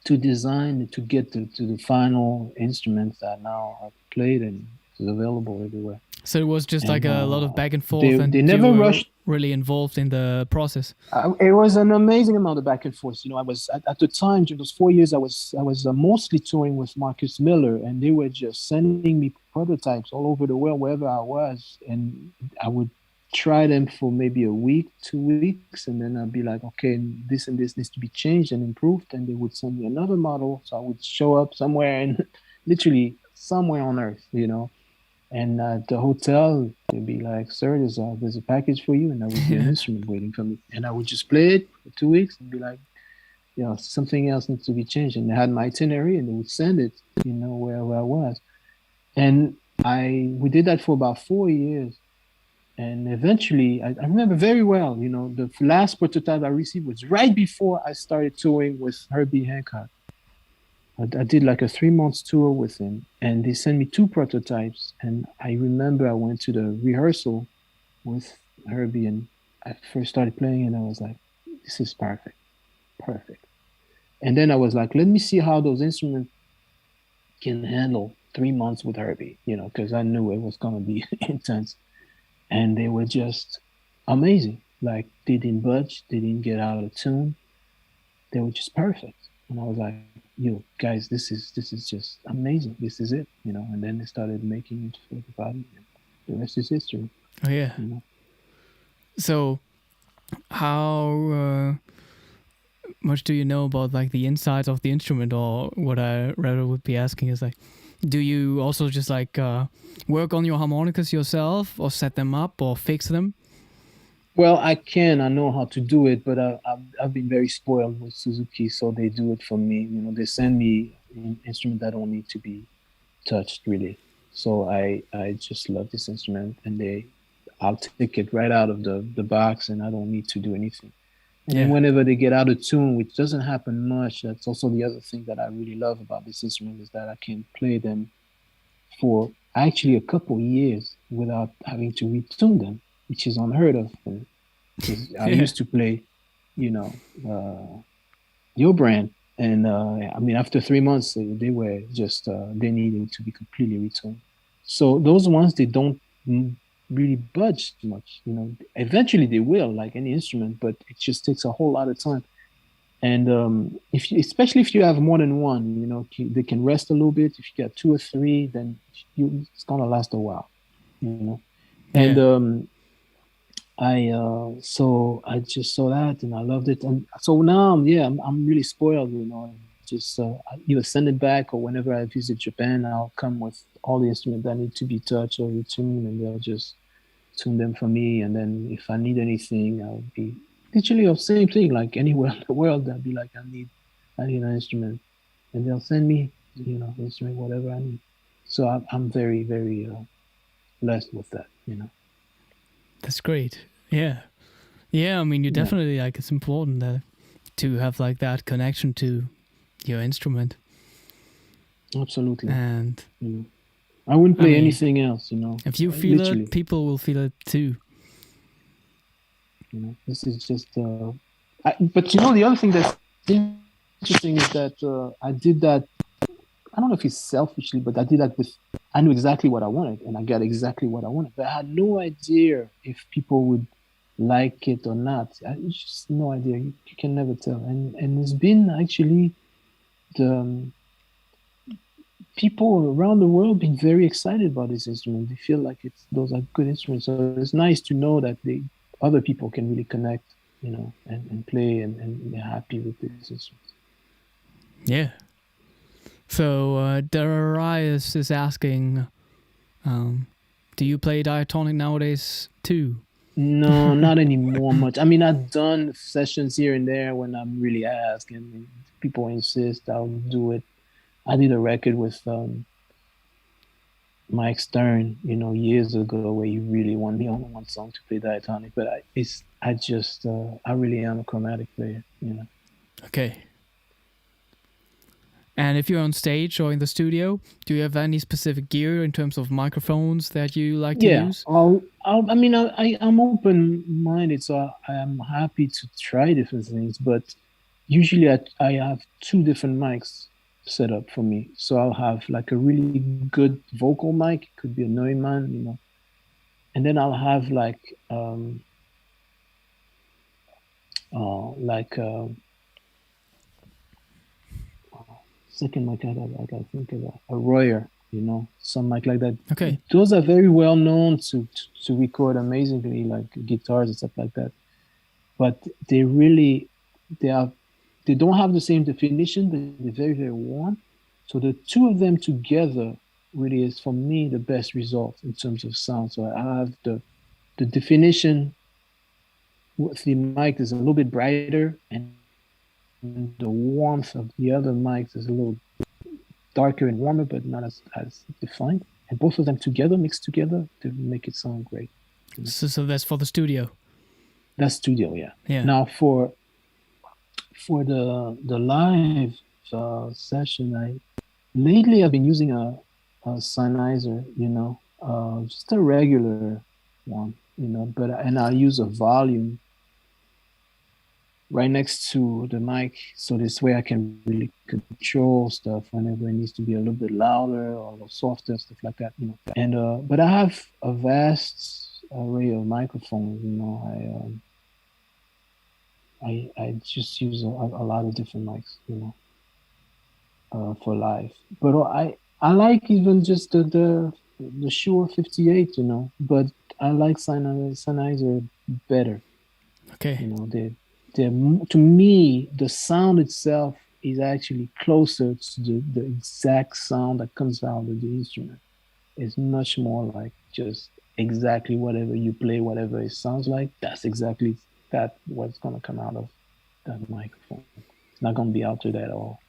to design to get to the final instruments that now are played and is available everywhere. So it was just like a lot of back and forth, and they never rushed. Really involved in the process. It was an amazing amount of back and forth. You know, I was at the time during those 4 years, I was mostly touring with Marcus Miller, and they were just sending me prototypes all over the world wherever I was, and I would try them for maybe a week, 2 weeks, and then I'd be like, okay, this and this needs to be changed and improved, and they would send me another model. So I would show up somewhere and literally somewhere on earth, you know. And at the hotel, they'd be like, sir, there's a package for you. And there would be an instrument waiting for me. And I would just play it for 2 weeks and be like, you know, something else needs to be changed. And they had my itinerary and they would send it, you know, where I was. And we did that for about 4 years. And eventually, I remember very well, you know, the last prototype I received was right before I started touring with Herbie Hancock. I did like a 3 months tour with him, and they sent me 2 prototypes. And I remember I went to the rehearsal with Herbie, and I first started playing, and I was like, "This is perfect, perfect." And then I was like, "Let me see how those instruments can handle 3 months with Herbie," because I knew it was gonna be intense. And they were just amazing. Like they didn't budge, they didn't get out of tune. They were just perfect. And I was like, "Yo, guys, this is just amazing. This is it," And then they started making it for everybody. And the rest is history. Oh yeah. So, how much do you know about like the insides of the instrument? Or what I rather would be asking is like, do you also just like work on your harmonicas yourself, or set them up, or fix them? Well, I know how to do it, but I've been very spoiled with Suzuki, so they do it for me. They send me an instrument that don't need to be touched really. So I just love this instrument, and I'll take it right out of the box, and I don't need to do anything. And then whenever they get out of tune, which doesn't happen much, that's also the other thing that I really love about this instrument, is that I can play them for actually a couple years without having to retune them, which is unheard of. Because I used to play, your brand, and after 3 months, they were just they needed to be completely retuned. So those ones, they don't really budge much. Eventually they will, like any instrument, but it just takes a whole lot of time. And especially if you have more than one, they can rest a little bit. If you got 2 or 3, then it's gonna last a while. And so I just saw that, and I loved it. And so now, I'm really spoiled. Just I either send it back, or whenever I visit Japan, I'll come with all the instruments that need to be touched or retuned, and they'll just tune them for me. And then if I need anything, I'll be literally the same thing. Like anywhere in the world, I'll be like, I need an instrument, and they'll send me, instrument, whatever I need. So I'm very, very blessed with that. That's great. Yeah. I mean, you definitely like, it's important to have like that connection to your instrument. Absolutely. And I wouldn't play anything else. If you feel it, people will feel it too. This is just. But the other thing that's interesting is that I did that. I don't know if it's selfishly, but I did that I knew exactly what I wanted, and I got exactly what I wanted. But I had no idea if people would like it or not. Just no idea. You can never tell. And it's been actually the people around the world been very excited about this instrument. They feel like those are good instruments. So it's nice to know that other people can really connect, and play and they're happy with this instrument. Yeah. So Darius is asking, do you play diatonic nowadays too? No, not anymore much. I mean, I've done sessions here and there when I'm really asked, and people insist, I'll do it. I did a record with Mike Stern, years ago, where you really want me on one song to play diatonic. But I really am a chromatic player, Okay. And if you're on stage or in the studio, do you have any specific gear in terms of microphones that you like to use? I'm open-minded, so I am happy to try different things. But usually I have 2 different mics set up for me. So I'll have like a really good vocal mic, it could be a Neumann, and then I'll have like second mic, I gotta think of a Royer, some mic like that. Okay. Those are very well known to record amazingly, like guitars and stuff like that. But they don't have the same definition. They're very, very warm. So the 2 of them together really is, for me, the best result in terms of sound. So I have the definition with the mic is a little bit brighter, and the warmth of the other mics is a little darker and warmer, but not as defined. And both of them together, mixed together, to make it sound great. So that's for the studio. That's studio, yeah. Yeah. Now for the live session, lately I've been using a Sennheiser, just a regular one, and I use a volume right next to the mic, so this way I can really control stuff whenever it needs to be a little bit louder or a little softer, stuff like that. And but I have a vast array of microphones. I just use a lot of different mics, for live. But I like even just the Shure 58, but I like Sennheiser better. Okay. To me, the sound itself is actually closer to the exact sound that comes out of the instrument. It's much more like just exactly whatever you play, whatever it sounds like, that's exactly what's going to come out of that microphone. It's not going to be altered at all.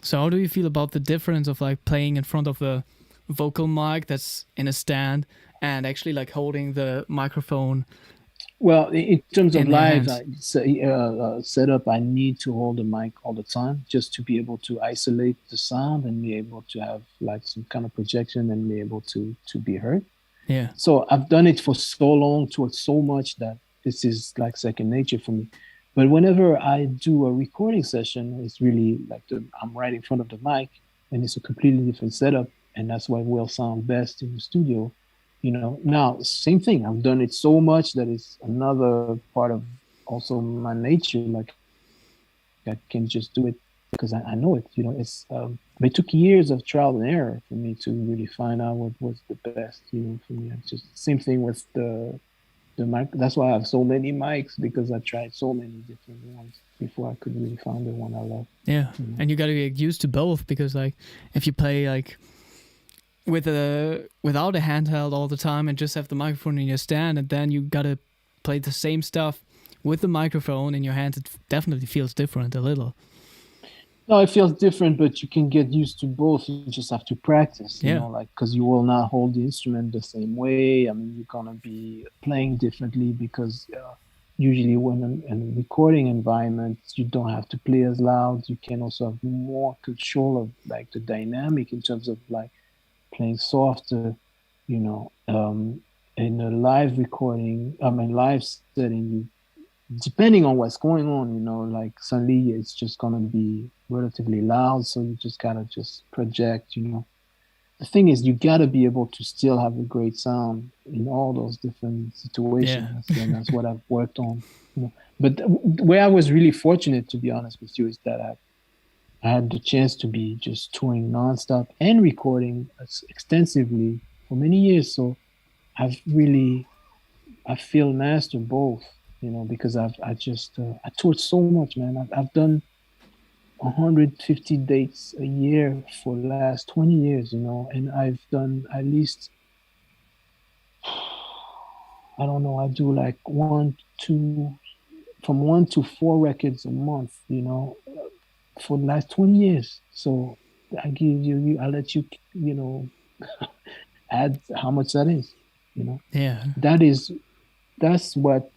So how do you feel about the difference of like playing in front of a vocal mic that's in a stand and actually like holding the microphone? Well, in terms of live setup, I need to hold the mic all the time just to be able to isolate the sound and be able to have like some kind of projection and be able to be heard. Yeah. So I've done it for so long, so much that this is like second nature for me. But whenever I do a recording session, it's really like I'm right in front of the mic, and it's a completely different setup, and that's why we'll sound best in the studio. Now, same thing. I've done it so much that it's another part of also my nature. Like I can just do it because I know it. It's it took years of trial and error for me to really find out what was the best. For me, it's just same thing with the mic. That's why I have so many mics, because I tried so many different ones before I could really find the one I love. Yeah, and you got to get used to both, because like if you play like without a handheld all the time and just have the microphone in your stand, and then you gotta play the same stuff with the microphone in your hands, it definitely feels different a little. No, it feels different, but you can get used to both. You just have to practice, because you will not hold the instrument the same way. I mean, you're gonna be playing differently, because usually when in a recording environment, you don't have to play as loud. You can also have more control of like the dynamic in terms of like playing softer, in a live recording, live setting, depending on what's going on, like suddenly it's just gonna be relatively loud, so you just gotta just project, The thing is, you gotta be able to still have a great sound in all those different situations, and that's what I've worked on, But where I was really fortunate, to be honest with you, is that I had the chance to be just touring nonstop and recording extensively for many years. So I feel master both, because I toured so much, man. I've done 150 dates a year for the last 20 years, and I've done at least, I don't know, I do like from 1 to 4 records a month, for the last 20 years. So I give you, I'll let you, add how much that is, Yeah. That's what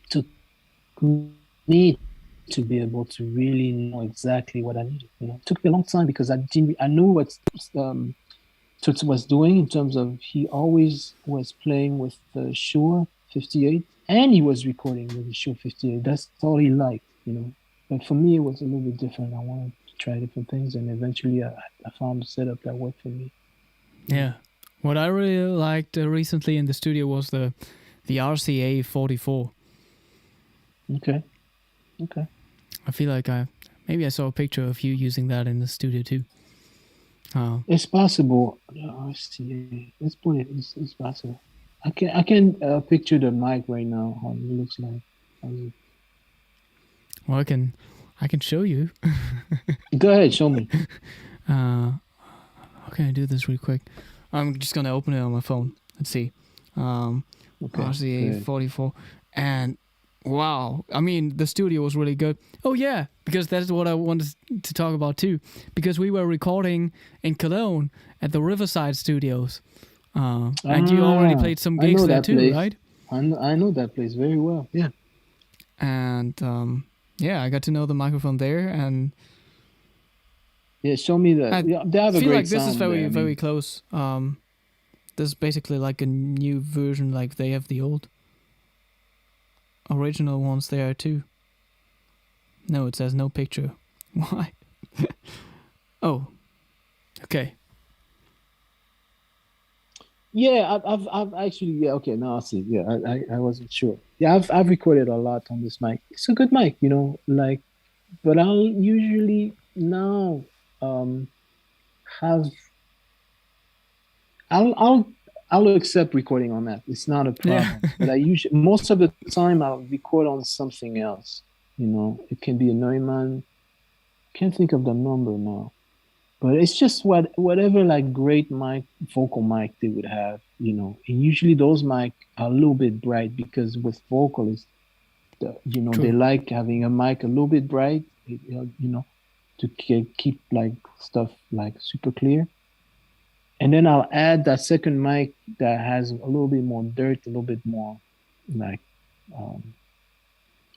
took me to be able to really know exactly what I needed. It took me a long time, because I knew what Toots was doing in terms of, he always was playing with the Shure 58, and he was recording with the Shure 58. That's all he liked, But for me, it was a little bit different. I wanted to try different things, and eventually I found a setup that worked for me. Yeah. What I really liked recently in the studio was the RCA 44. Okay. I feel like maybe I saw a picture of you using that in the studio too. It's possible. RCA. Let's put it. It's possible. I can picture the mic right now. How it looks like. Well, I can show you. Go ahead, show me. How can I do this real quick? I'm just gonna open it on my phone. Let's see. RCA 44, and wow, I mean, the studio was really good. Oh yeah, because that's what I wanted to talk about too. Because we were recording in Cologne at the Riverside Studios, and you already played some gigs there too, place. right? I know that place very well. Yeah. And Yeah, I got to know the microphone there, and Yeah, show me that. I Yeah, they have a feel great like this is sound very there. I very mean, close. This is basically like a new version, like they have the old original ones there too. No, it says no picture. Why? Oh, okay. yeah, I've actually, yeah, okay, now I see. Yeah, I wasn't sure. Yeah, I've recorded a lot on this mic. It's a good mic, you know, like, but I'll usually now um have I'll I'll I'll accept recording on that. It's not a Yeah. problem. But I usually most of the time I'll record on something else. You know, it can be a Neumann. Can't think of the number now. But it's just whatever like great mic vocal mic they would have, you know. And usually those mic are a little bit bright because with vocalists, you know, they True. like having a mic a little bit bright, you know, to keep like stuff like super clear. And then I'll add that second mic that has a little bit more dirt, a little bit more like um,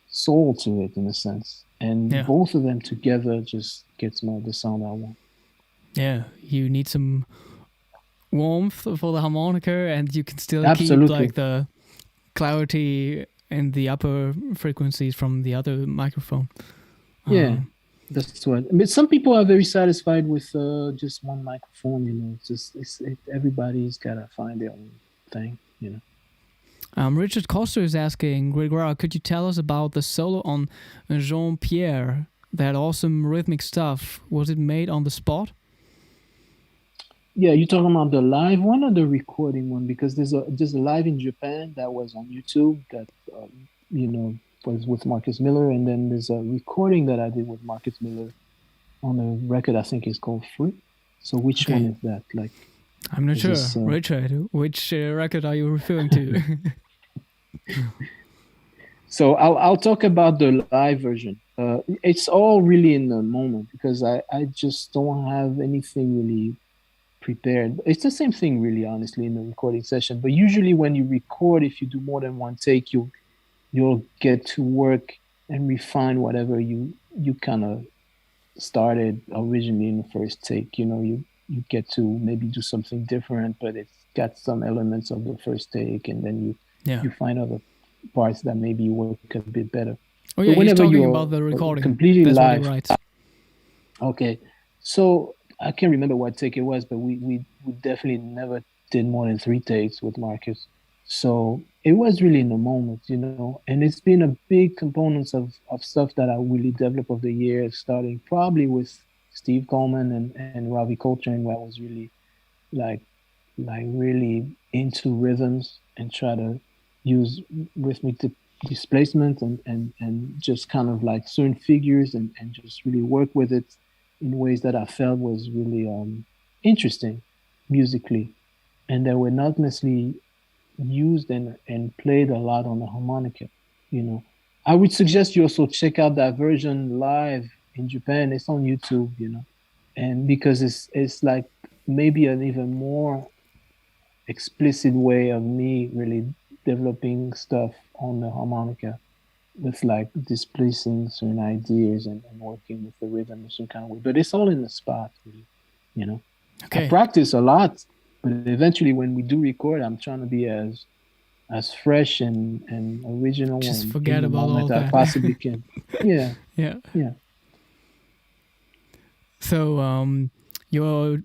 soul to it in a sense. And Yeah. both of them together just gets more the sound I want. Yeah. You need some warmth for the harmonica, and you can still keep Absolutely. like the clarity in the upper frequencies from the other microphone. Yeah. That's what. I mean, some people are very satisfied with just one microphone. You know, it's just everybody's gotta find their own thing. You know. Richard Coster is asking, Grégoire, could you tell us about the solo on Jean Pierre? That awesome rhythmic stuff. Was it made on the spot? Yeah, you're talking about the live one or the recording one? Because there's a live in Japan that was on YouTube that you know was with Marcus Miller, and then there's a recording that I did with Marcus Miller on a record I think is called Fruit. So which one is that? Like, I'm not is sure. this, Richard, which record are you referring to? So I'll talk about the live version. It's all really in the moment because I just don't have anything really prepared. It's the same thing really, honestly, in the recording session. But usually when you record, if you do more than one take, you'll get to work and refine whatever you kind of started originally in the first take. You know, you get to maybe do something different, but it's got some elements of the first take, and then you find other parts that maybe work a bit better. Oh yeah, but he's whenever talking you're about the recording. completely That's live, what he writes. okay. So I can't remember what take it was, but we definitely never did more than 3 takes with Marcus. So it was really in the moment, you know, and it's been a big component of stuff that I really developed over the years, starting probably with Steve Coleman and Ravi Coltrane, where I was really like really into rhythms and try to use rhythmic displacement and just kind of like certain figures and just really work with it in ways that I felt was really interesting musically, and they were not necessarily used and played a lot on the harmonica. You know, I would suggest you also check out that version live in Japan. It's on YouTube, you know, and because it's like maybe an even more explicit way of me really developing stuff on the harmonica with like displacing certain ideas and working with the rhythm in some kind of way. But it's all in the spot, really, you know. Okay. I practice a lot, but eventually when we do record, I'm trying to be as fresh and original Just and forget in the about all moment I that. possibly can. Yeah. Yeah. Yeah. So your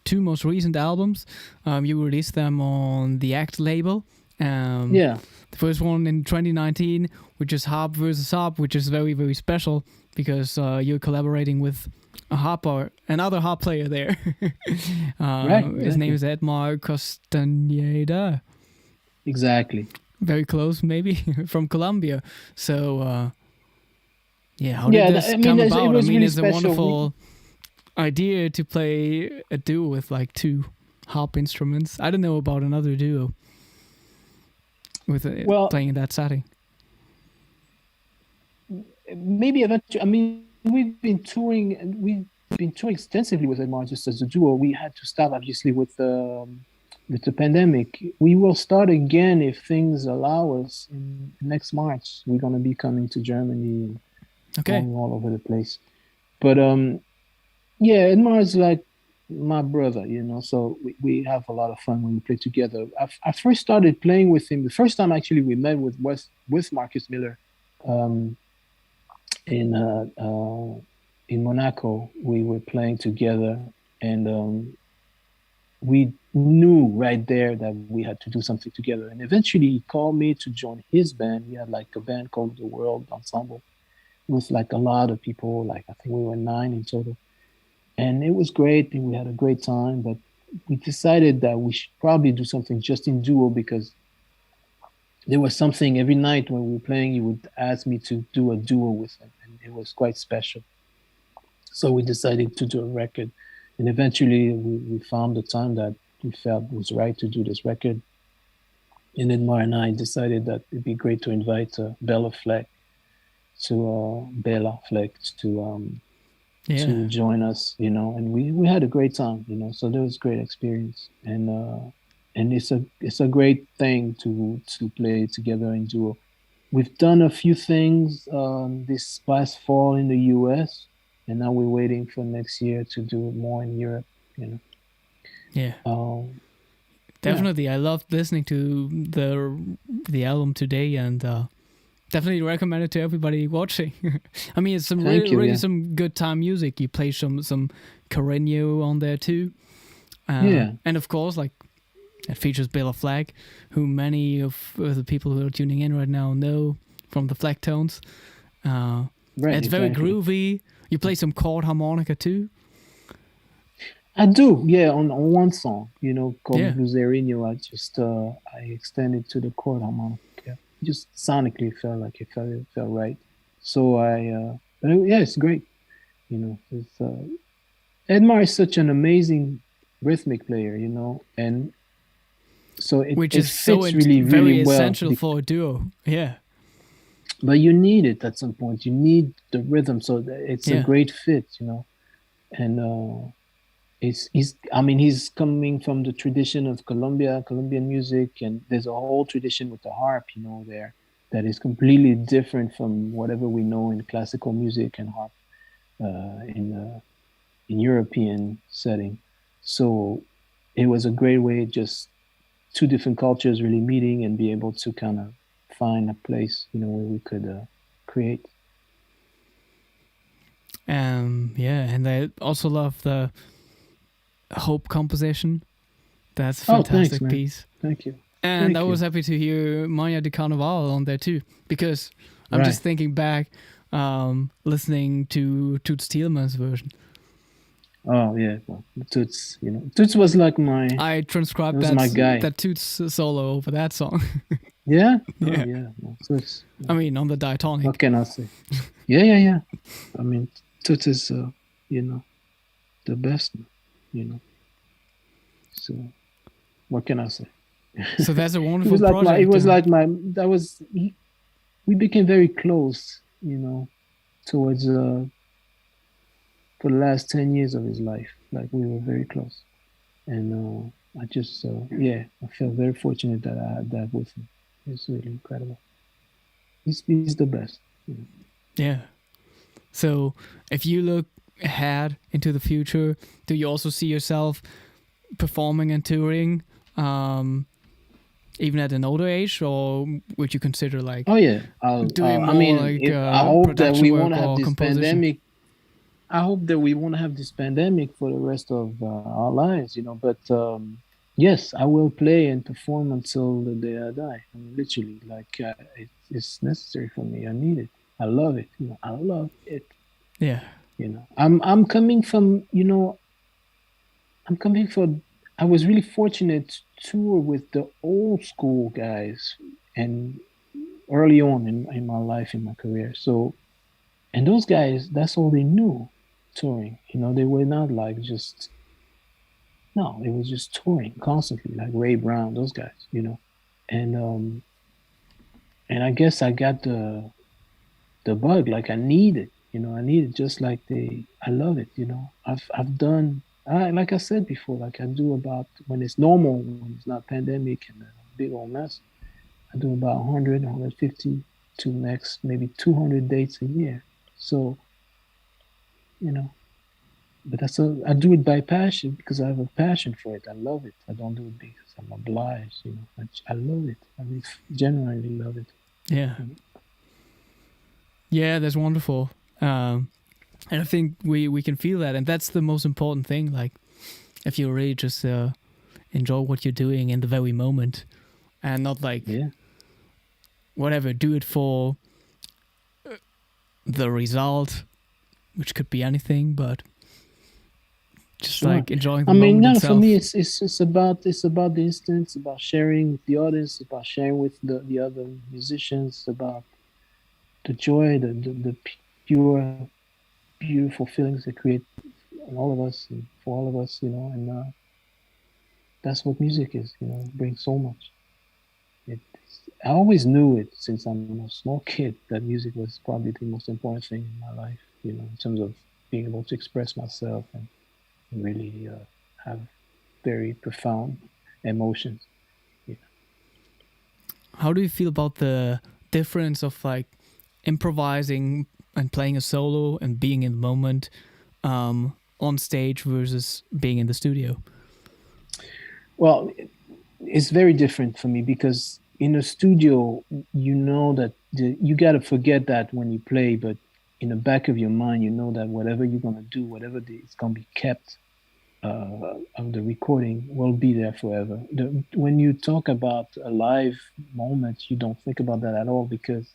two most recent albums, you released them on the Act label. Yeah. The first one in 2019, which is Harp versus Harp, which is very, very special because you're collaborating with another harp player there. Right. Exactly. His name is Edmar Costaneda. Exactly. Very close, maybe, from Colombia. So, how did this come about? It was really it's special. a wonderful idea to play a duo with like two harp instruments. I don't know about another duo with playing in that setting. Maybe eventually. I mean, we've been touring extensively with Edmar just as a duo. We had to stop obviously with the pandemic. We will start again if things allow us in next March. We're going to be coming to Germany Okay. going all over the place. But yeah, Edmar is like my brother, you know. So we have a lot of fun when we play together. I first started playing with him. The first time actually we met was with Marcus Miller, um, in in Monaco. We were playing together, and we knew right there that we had to do something together. And eventually, he called me to join his band. He had like a band called the World Ensemble with like a lot of people. Like I think we were 9 in total, and it was great. And we had a great time. But we decided that we should probably do something just in duo because there was something every night when we were playing. He would ask me to do a duo with him, and it was quite special. So we decided to do a record, and eventually we found the time that we felt was right to do this record. And then Mara and I decided that it'd be great to invite Bella Fleck Yeah. to join us, you know, and we had a great time, you know. So that was a great experience, and it's a great thing to play together in duo. We've done a few things this past fall in the US, and now we're waiting for next year to do it more in Europe, you know. Yeah. Um, Definitely. I loved listening to the album today, and definitely recommend it to everybody watching. I mean, it's some Thank you, really yeah. some good time music. You play some Carreño on there too. Yeah. And of course, like it features Bela Fleck, who many of the people who are tuning in right now know from the Fleck tones. Right, It's very exactly. groovy. You play some chord harmonica too. I do, yeah, on one song, you know, called Yeah. Blueserinho. I extended to the chord harmonica. Just sonically felt like it felt right. So yeah, it's great. You know, Edmar is such an amazing rhythmic player, you know, and so Which it is so fits really, really very well. essential for a duo. Yeah. But you need it at some point. You need the rhythm, so it's a Yeah. great fit, you know. And he's I mean he's coming from the tradition of Colombian music, and there's a whole tradition with the harp, you know, there that is completely different from whatever we know in classical music and harp in European setting. So it was a great way, just two different cultures really meeting and be able to kind of find a place, you know, where we could create. Yeah, and I also love the Hope composition. That's a Oh, thanks, fantastic man. piece. Thank you. And I Thank was you. happy to hear Maya de Carnaval on there too, because I'm Right. just thinking back, listening to Toots Thielemans' version. Oh yeah. Well, Toots, you know, Toots was like I that transcribed was my guy. that Toots solo over that song. Yeah. Oh Yeah, yeah. Well, Toots. I mean on the diatonic. What can I say? Yeah, yeah, yeah. I mean, Toots is, you know, the best, you know. So what can I say? So that's a He wonderful was like my. It project. was like my. That was. We became very close, you know, towards for the last 10 years of his life. Like we were very close, and I just yeah, I felt very fortunate that I had that with him. It's really incredible. He's the best. You know. Yeah. So if you look ahead into the future, do you also see yourself performing and touring, even at an older age, or would you consider like Oh yeah, doing I more mean, like I hope that production we work won't have or this composition? pandemic. I hope that we won't have this pandemic for the rest of our lives, you know. But yes, I will play and perform until the day I die. I mean, literally, like it's necessary for me. I need it. I love it. You know, I love it. Yeah. You know, I'm coming from, you know, I'm coming from. I was really fortunate to tour with the old school guys, and early on in my life, in my career. So, and those guys, that's all they knew, touring. You know, they were not like just, no, it was just touring constantly, like Ray Brown, those guys, you know. And and I guess I got the bug, like I need it, you know, I need it just like I love it, you know. I've done like I said before, like I do about when it's normal, when it's not pandemic and a big old mess, I do about 100, 150 to max maybe 200 dates a year. So, you know, but I do it by passion because I have a passion for it. I love it. I don't do it because I'm obliged, you know. I love it. I really genuinely love it. Yeah. Yeah, that's wonderful. And I think we can feel that, and that's the most important thing. Like, if you really just enjoy what you're doing in the very moment, and not like whatever, do it for the result, which could be anything, but just like enjoying the moment itself. For me, it's about the instant. It's about sharing with the audience. It's about sharing with the other musicians. It's about the joy, the pure, beautiful feelings they create in all of us and for all of us, you know. And that's what music is, you know. It brings so much. I always knew it since I'm a small kid that music was probably the most important thing in my life, you know, in terms of being able to express myself and really have very profound emotions. Yeah. How do you feel about the difference of like improvising and playing a solo and being in the moment on stage versus being in the studio? Well, it's very different for me because in a studio, you know that you got to forget that when you play, but in the back of your mind, you know that whatever you're going to do, it's going to be kept of the recording will be there forever. When you talk about a live moment, you don't think about that at all because,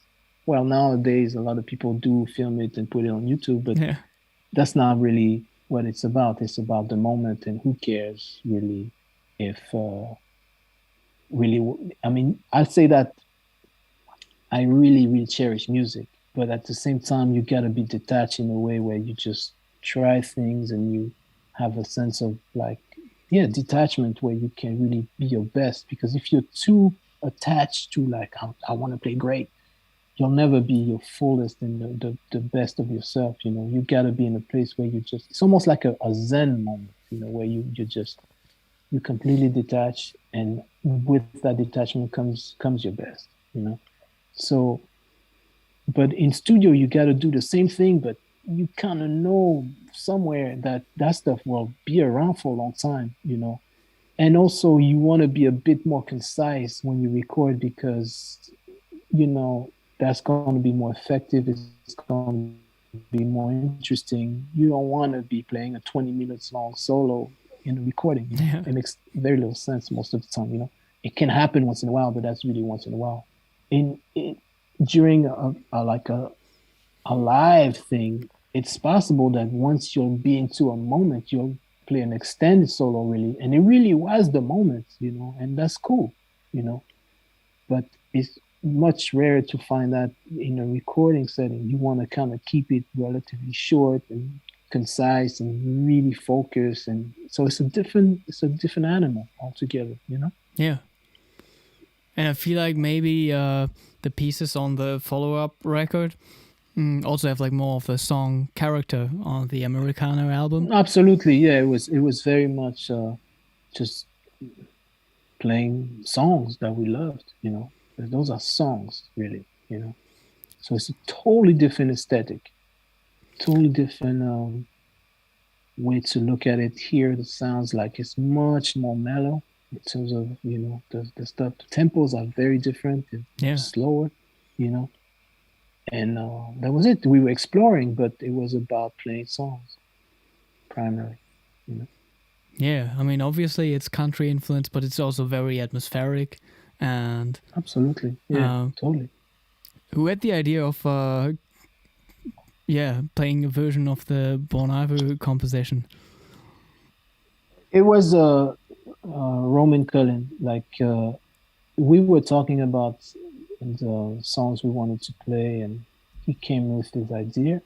well, nowadays a lot of people do film it and put it on YouTube, but that's not really what it's about. It's about the moment, and who cares really if I'd say that I really, really cherish music, but at the same time, you got to be detached in a way where you just try things and you have a sense of detachment where you can really be your best. Because if you're too attached to like, I want to play great, you'll never be your fullest and the best of yourself. You know, you got to be in a place where it's almost like a Zen moment, you know, where you completely detach, and with that detachment comes your best, you know. So, but in studio, you got to do the same thing, but you kind of know somewhere that stuff will be around for a long time, you know. And also, you want to be a bit more concise when you record because, you know, that's going to be more effective. It's going to be more interesting. You don't want to be playing a 20 minutes long solo in a recording. You know? It makes very little sense most of the time, you know. It can happen once in a while, but that's really once in a while. During a live thing, it's possible that once you'll be into a moment, you'll play an extended solo really, and it really was the moment, you know, and that's cool, you know. But it's much rarer to find that in a recording setting. You want to kind of keep it relatively short and concise and really focus, and so it's a different animal altogether, you know. Yeah. And I feel like maybe the pieces on the follow-up record also have like more of a song character on the Americana album. Absolutely, yeah. It was very much just playing songs that we loved, you know. Those are songs, really, you know. So it's a totally different aesthetic, totally different way to look at it. Here, the sounds like it's much more mellow in terms of, you know, the stuff. The tempos are very different, slower, you know. And that was it. We were exploring, but it was about playing songs primarily, you know. Yeah, I mean, obviously it's country influence, but it's also very atmospheric. And absolutely, yeah, totally. Who had the idea of playing a version of the Bon Iver composition? It was Roman Cullen. Like we were talking about the songs we wanted to play, and he came with his idea,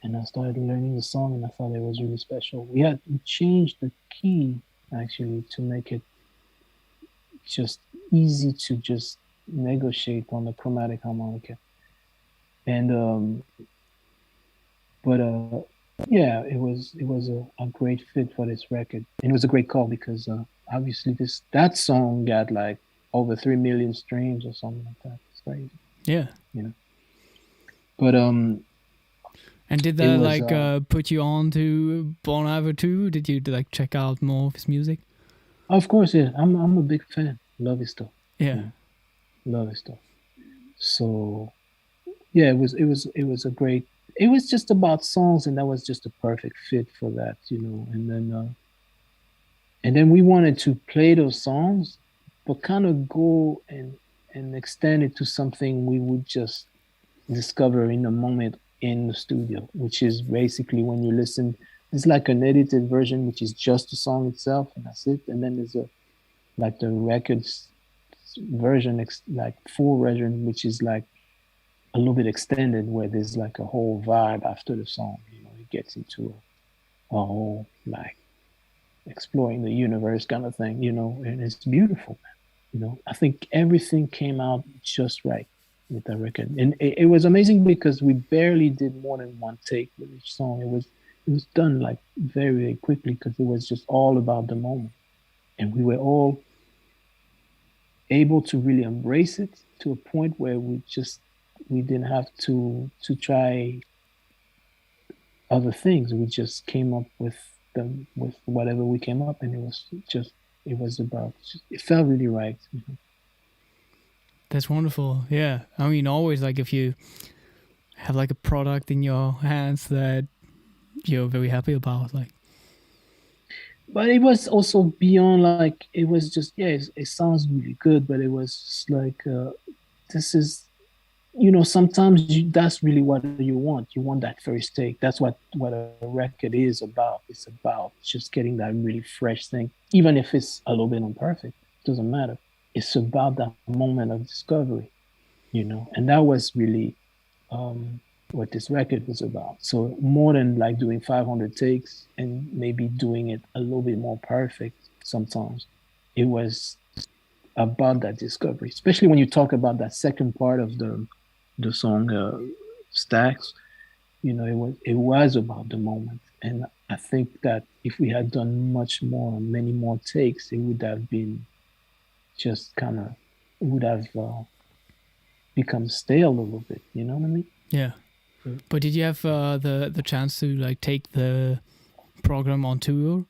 and I started learning the song, and I thought it was really special. We changed the key actually to make it just easy to just negotiate on the chromatic harmonica, and it was a great fit for this record, and it was a great call because obviously that song got like over 3 million streams or something like that. It's crazy. Yeah, you know. But And did It that was put you on to Bon Iver too? Did you like check out more of his music? of course, yeah. I'm a big fan. Love his stuff. Yeah. Yeah, love his stuff. So yeah, it was a great. It was just about songs, and that was just a perfect fit for that, And then we wanted to play those songs, but kind of go and extend it to something we would just discover in a moment in the studio, which is basically when you listen. It's like an edited version, which is just the song itself, and that's it. And then there's a like the records version, like full version, which is like a little bit extended, where there's like a whole vibe after the song. It gets into a whole like exploring the universe kind of thing, and it's beautiful, man. I think everything came out just right with that record. And it was amazing because we barely did more than one take with each song. It was done like very, very quickly because it was just all about the moment. And we were all able to really embrace it to a point where we didn't have to try other things. We just came up with whatever we came up, and it felt really right. That's wonderful. Yeah. I mean, always like if you have like a product in your hands that you're very happy about, like. But it was also beyond, like, it was just, yeah, it sounds really good, but it was just like, this is, sometimes that's really what you want. You want that first take. That's what a record is about. It's about just getting that really fresh thing, even if it's a little bit imperfect. It doesn't matter. It's about that moment of discovery, and that was really what this record was about. So more than like doing 500 takes and maybe doing it a little bit more perfect sometimes, it was about that discovery, especially when you talk about that second part of the song, Stacks. It was about the moment. And I think that if we had done many more takes, it would have been just kind of, it would have become stale a little bit. You know what I mean? Yeah. But did you have the chance to like take the program on tour,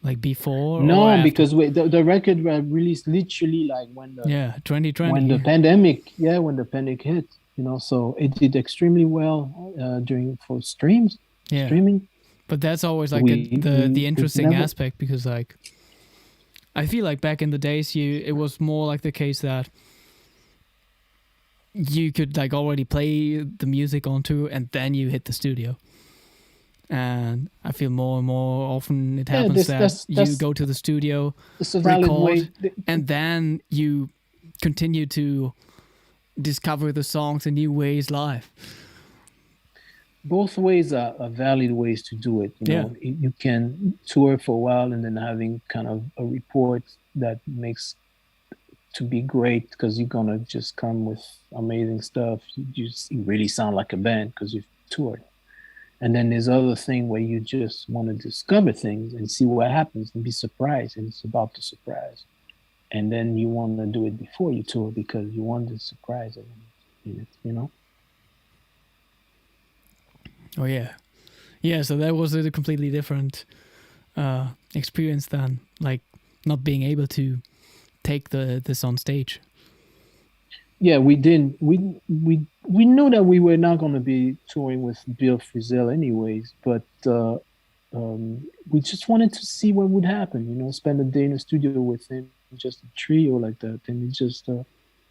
like before? No, because the record was released literally like when the 2020 when the pandemic hit. So it did extremely well for streaming. But that's always like the interesting aspect, because like I feel like back in the days it was more like the case that you could like already play the music on tour and then you hit the studio. And I feel more and more often it happens you go to the studio, record, and then you continue to discover the songs in new ways live. Both ways are valid ways to do it. You can tour for a while and then having kind of a report that makes to be great because you're gonna just come with amazing stuff. You really sound like a band because you've toured. And then there's other thing where you just want to discover things and see what happens and be surprised, and it's about the surprise. And then you want to do it before you tour because you want the surprise in it, Oh yeah. Yeah, so that was a completely different experience than like not being able to take this on stage. Yeah, we didn't. We knew that we were not going to be touring with Bill Frisell anyways, but we just wanted to see what would happen. Spend a day in the studio with him, just a trio like that, and it just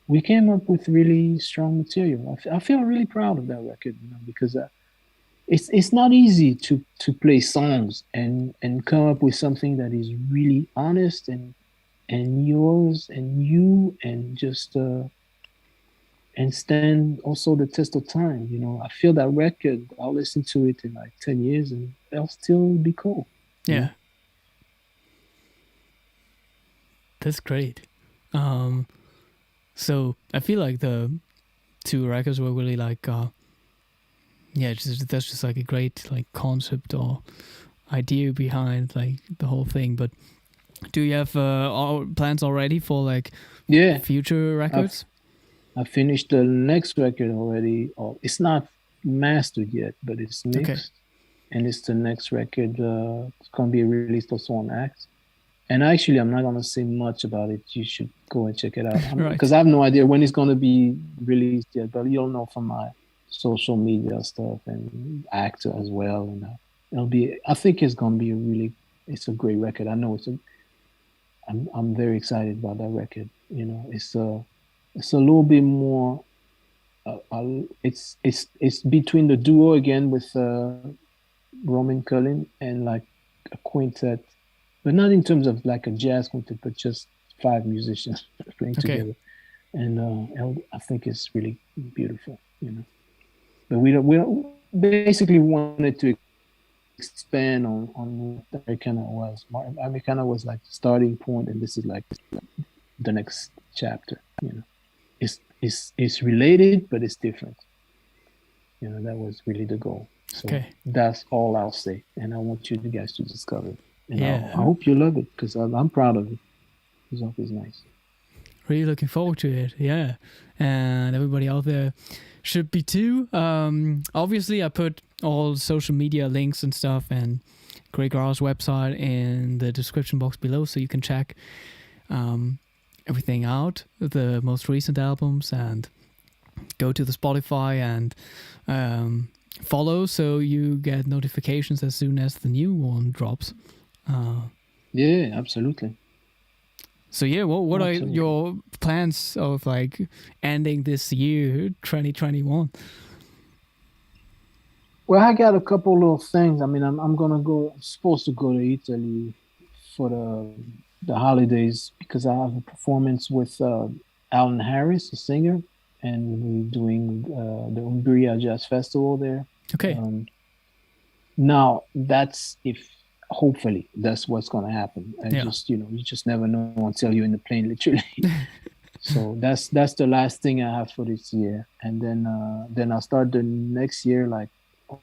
we came up with really strong material. I feel really proud of that record, because it's not easy to play songs and come up with something that is really honest and yours and you, and just and stand also the test of time. I feel that record, I'll listen to it in like 10 years and it'll still be cool. Yeah. That's great. So I feel like the two records were really like, that's just like a great like concept or idea behind like the whole thing. But do you have plans already for like future records? I finished the next record already. It's not mastered yet, but it's mixed, and it's the next record. It's gonna be released also on Axe. And actually, I'm not gonna say much about it. You should go and check it out because I have no idea when it's gonna be released yet. But you'll know from my social media stuff and Axe as well. And it'll be. I think it's gonna be it's a great record. I know I'm very excited about that record. You know, it's a little bit more. It's between the duo again with Roman Cullen and like a quintet, but not in terms of like a jazz quintet, but just 5 musicians playing together. And I think it's really beautiful, you know. But we don't basically wanted to expand on what Americana was. Americana was like the starting point, and this is like the next chapter, you know. It's related, but it's different. You know, that was really the goal. So that's all I'll say. And I want you guys to discover it. And I hope you love it, because I'm proud of it. It's always nice. Really looking forward to it, yeah. And everybody out there should be too. Obviously, I put all social media links and stuff and Grégoire's website in the description box below, so you can check everything out, the most recent albums, and go to the Spotify and follow so you get notifications as soon as the new one drops. Yeah, absolutely. So yeah, what are your plans of like ending this year, 2021? Well, I got a couple little things. I mean, I'm supposed to go to Italy for the holidays because I have a performance with Alan Harris, a singer, and we're doing the Umbria Jazz Festival there. Okay. Now that's hopefully that's what's going to happen. And just, you know, you just never know until you're in the plane, literally. So that's the last thing I have for this year. And then I'll start the next year, like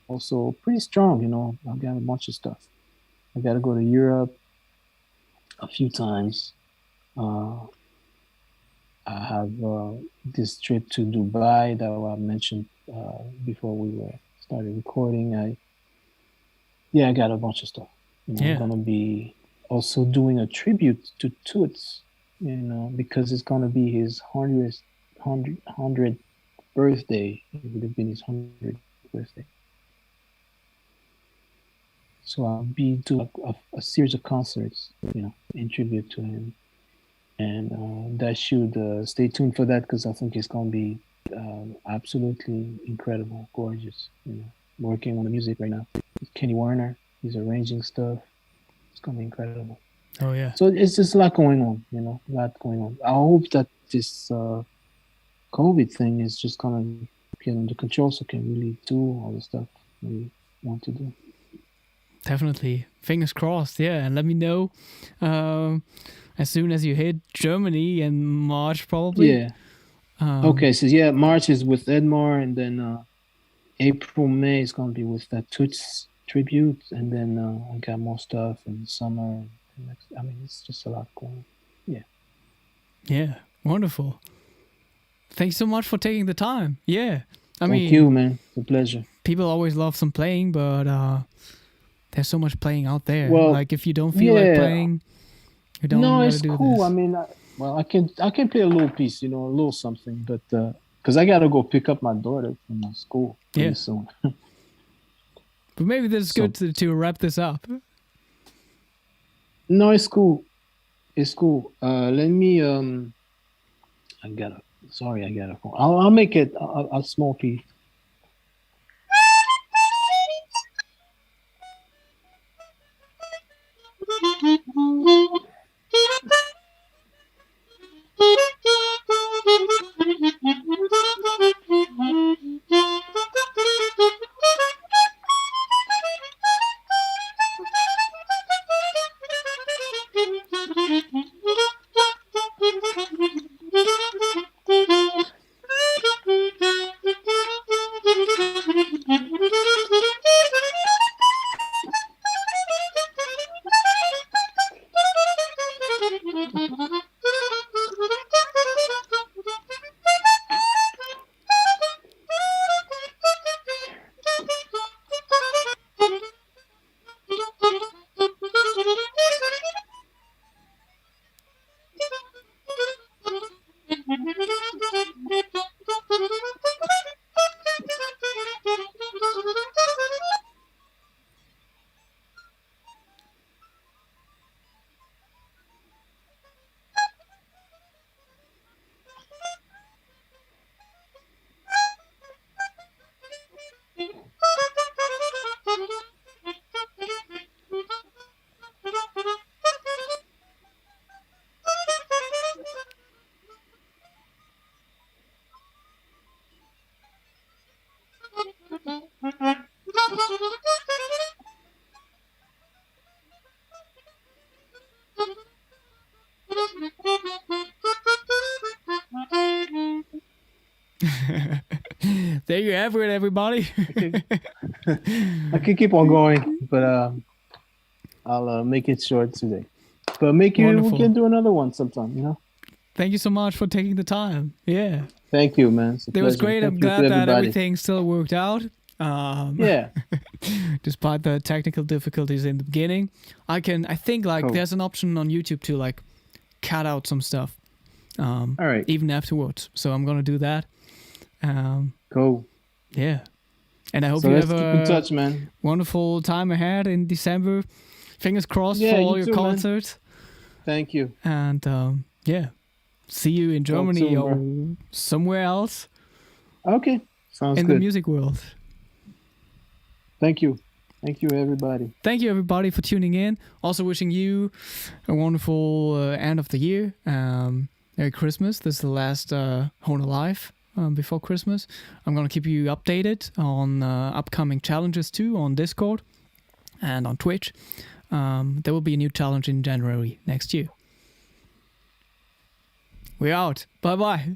also pretty strong, you know. I've got a bunch of stuff. I got to go to Europe a few times. I have this trip to Dubai that I mentioned before we started recording. I got a bunch of stuff. You know, I'm gonna be also doing a tribute to Toots, you know, because it's gonna be his 100th birthday. It would have been his 100th birthday. So I'll be doing a series of concerts, you know, in tribute to him. And that should stay tuned for that, because I think it's going to be absolutely incredible, gorgeous. You know, working on the music right now. Kenny Warner, he's arranging stuff. It's going to be incredible. Oh, yeah. So it's just a lot going on, you know, a lot going on. I hope that this COVID thing is just going to get under control so can really do all the stuff we want to do. Definitely. Fingers crossed, yeah. And let me know as soon as you hit Germany in March, probably. Yeah. Okay, so March is with Edmar, and then April, May is going to be with that Toots tribute, and then I got more stuff in the summer. I mean, it's just a lot going on. Yeah. Yeah, wonderful. Thanks so much for taking the time. Yeah. Thank you, man. It's a pleasure. People always love some playing, but there's so much playing out there. Well, like if you don't feel like playing, you don't. No, it's do cool. This. I mean, I can play a little piece, you know, a little something, but because I gotta go pick up my daughter from my school pretty soon. But maybe this is good to wrap this up. No, it's cool. It's cool. Let me. I got a phone. I'll make it a small piece. There you have it, everybody. I could keep on going, but I'll make it short today. But we can do another one sometime, you know? Thank you so much for taking the time. Yeah. Thank you, man. It was great. I'm glad that everything still worked out. Yeah. Despite the technical difficulties in the beginning. I think like cool. There's an option on YouTube to like cut out some stuff. All right. Even afterwards. So I'm going to do that. Cool. Yeah. And I hope you have keep in touch, man. Wonderful time ahead in December. Fingers crossed for all your concerts. Man. Thank you. And yeah. See you in Germany or somewhere else. Okay. Sounds good. In the music world. Thank you. Thank you, everybody. Thank you, everybody, for tuning in. Also wishing you a wonderful end of the year. Merry Christmas. This is the last Hohner Live before Christmas. I'm going to keep you updated on upcoming challenges too on Discord and on Twitch. There will be a new challenge in January next year. We're out. Bye-bye.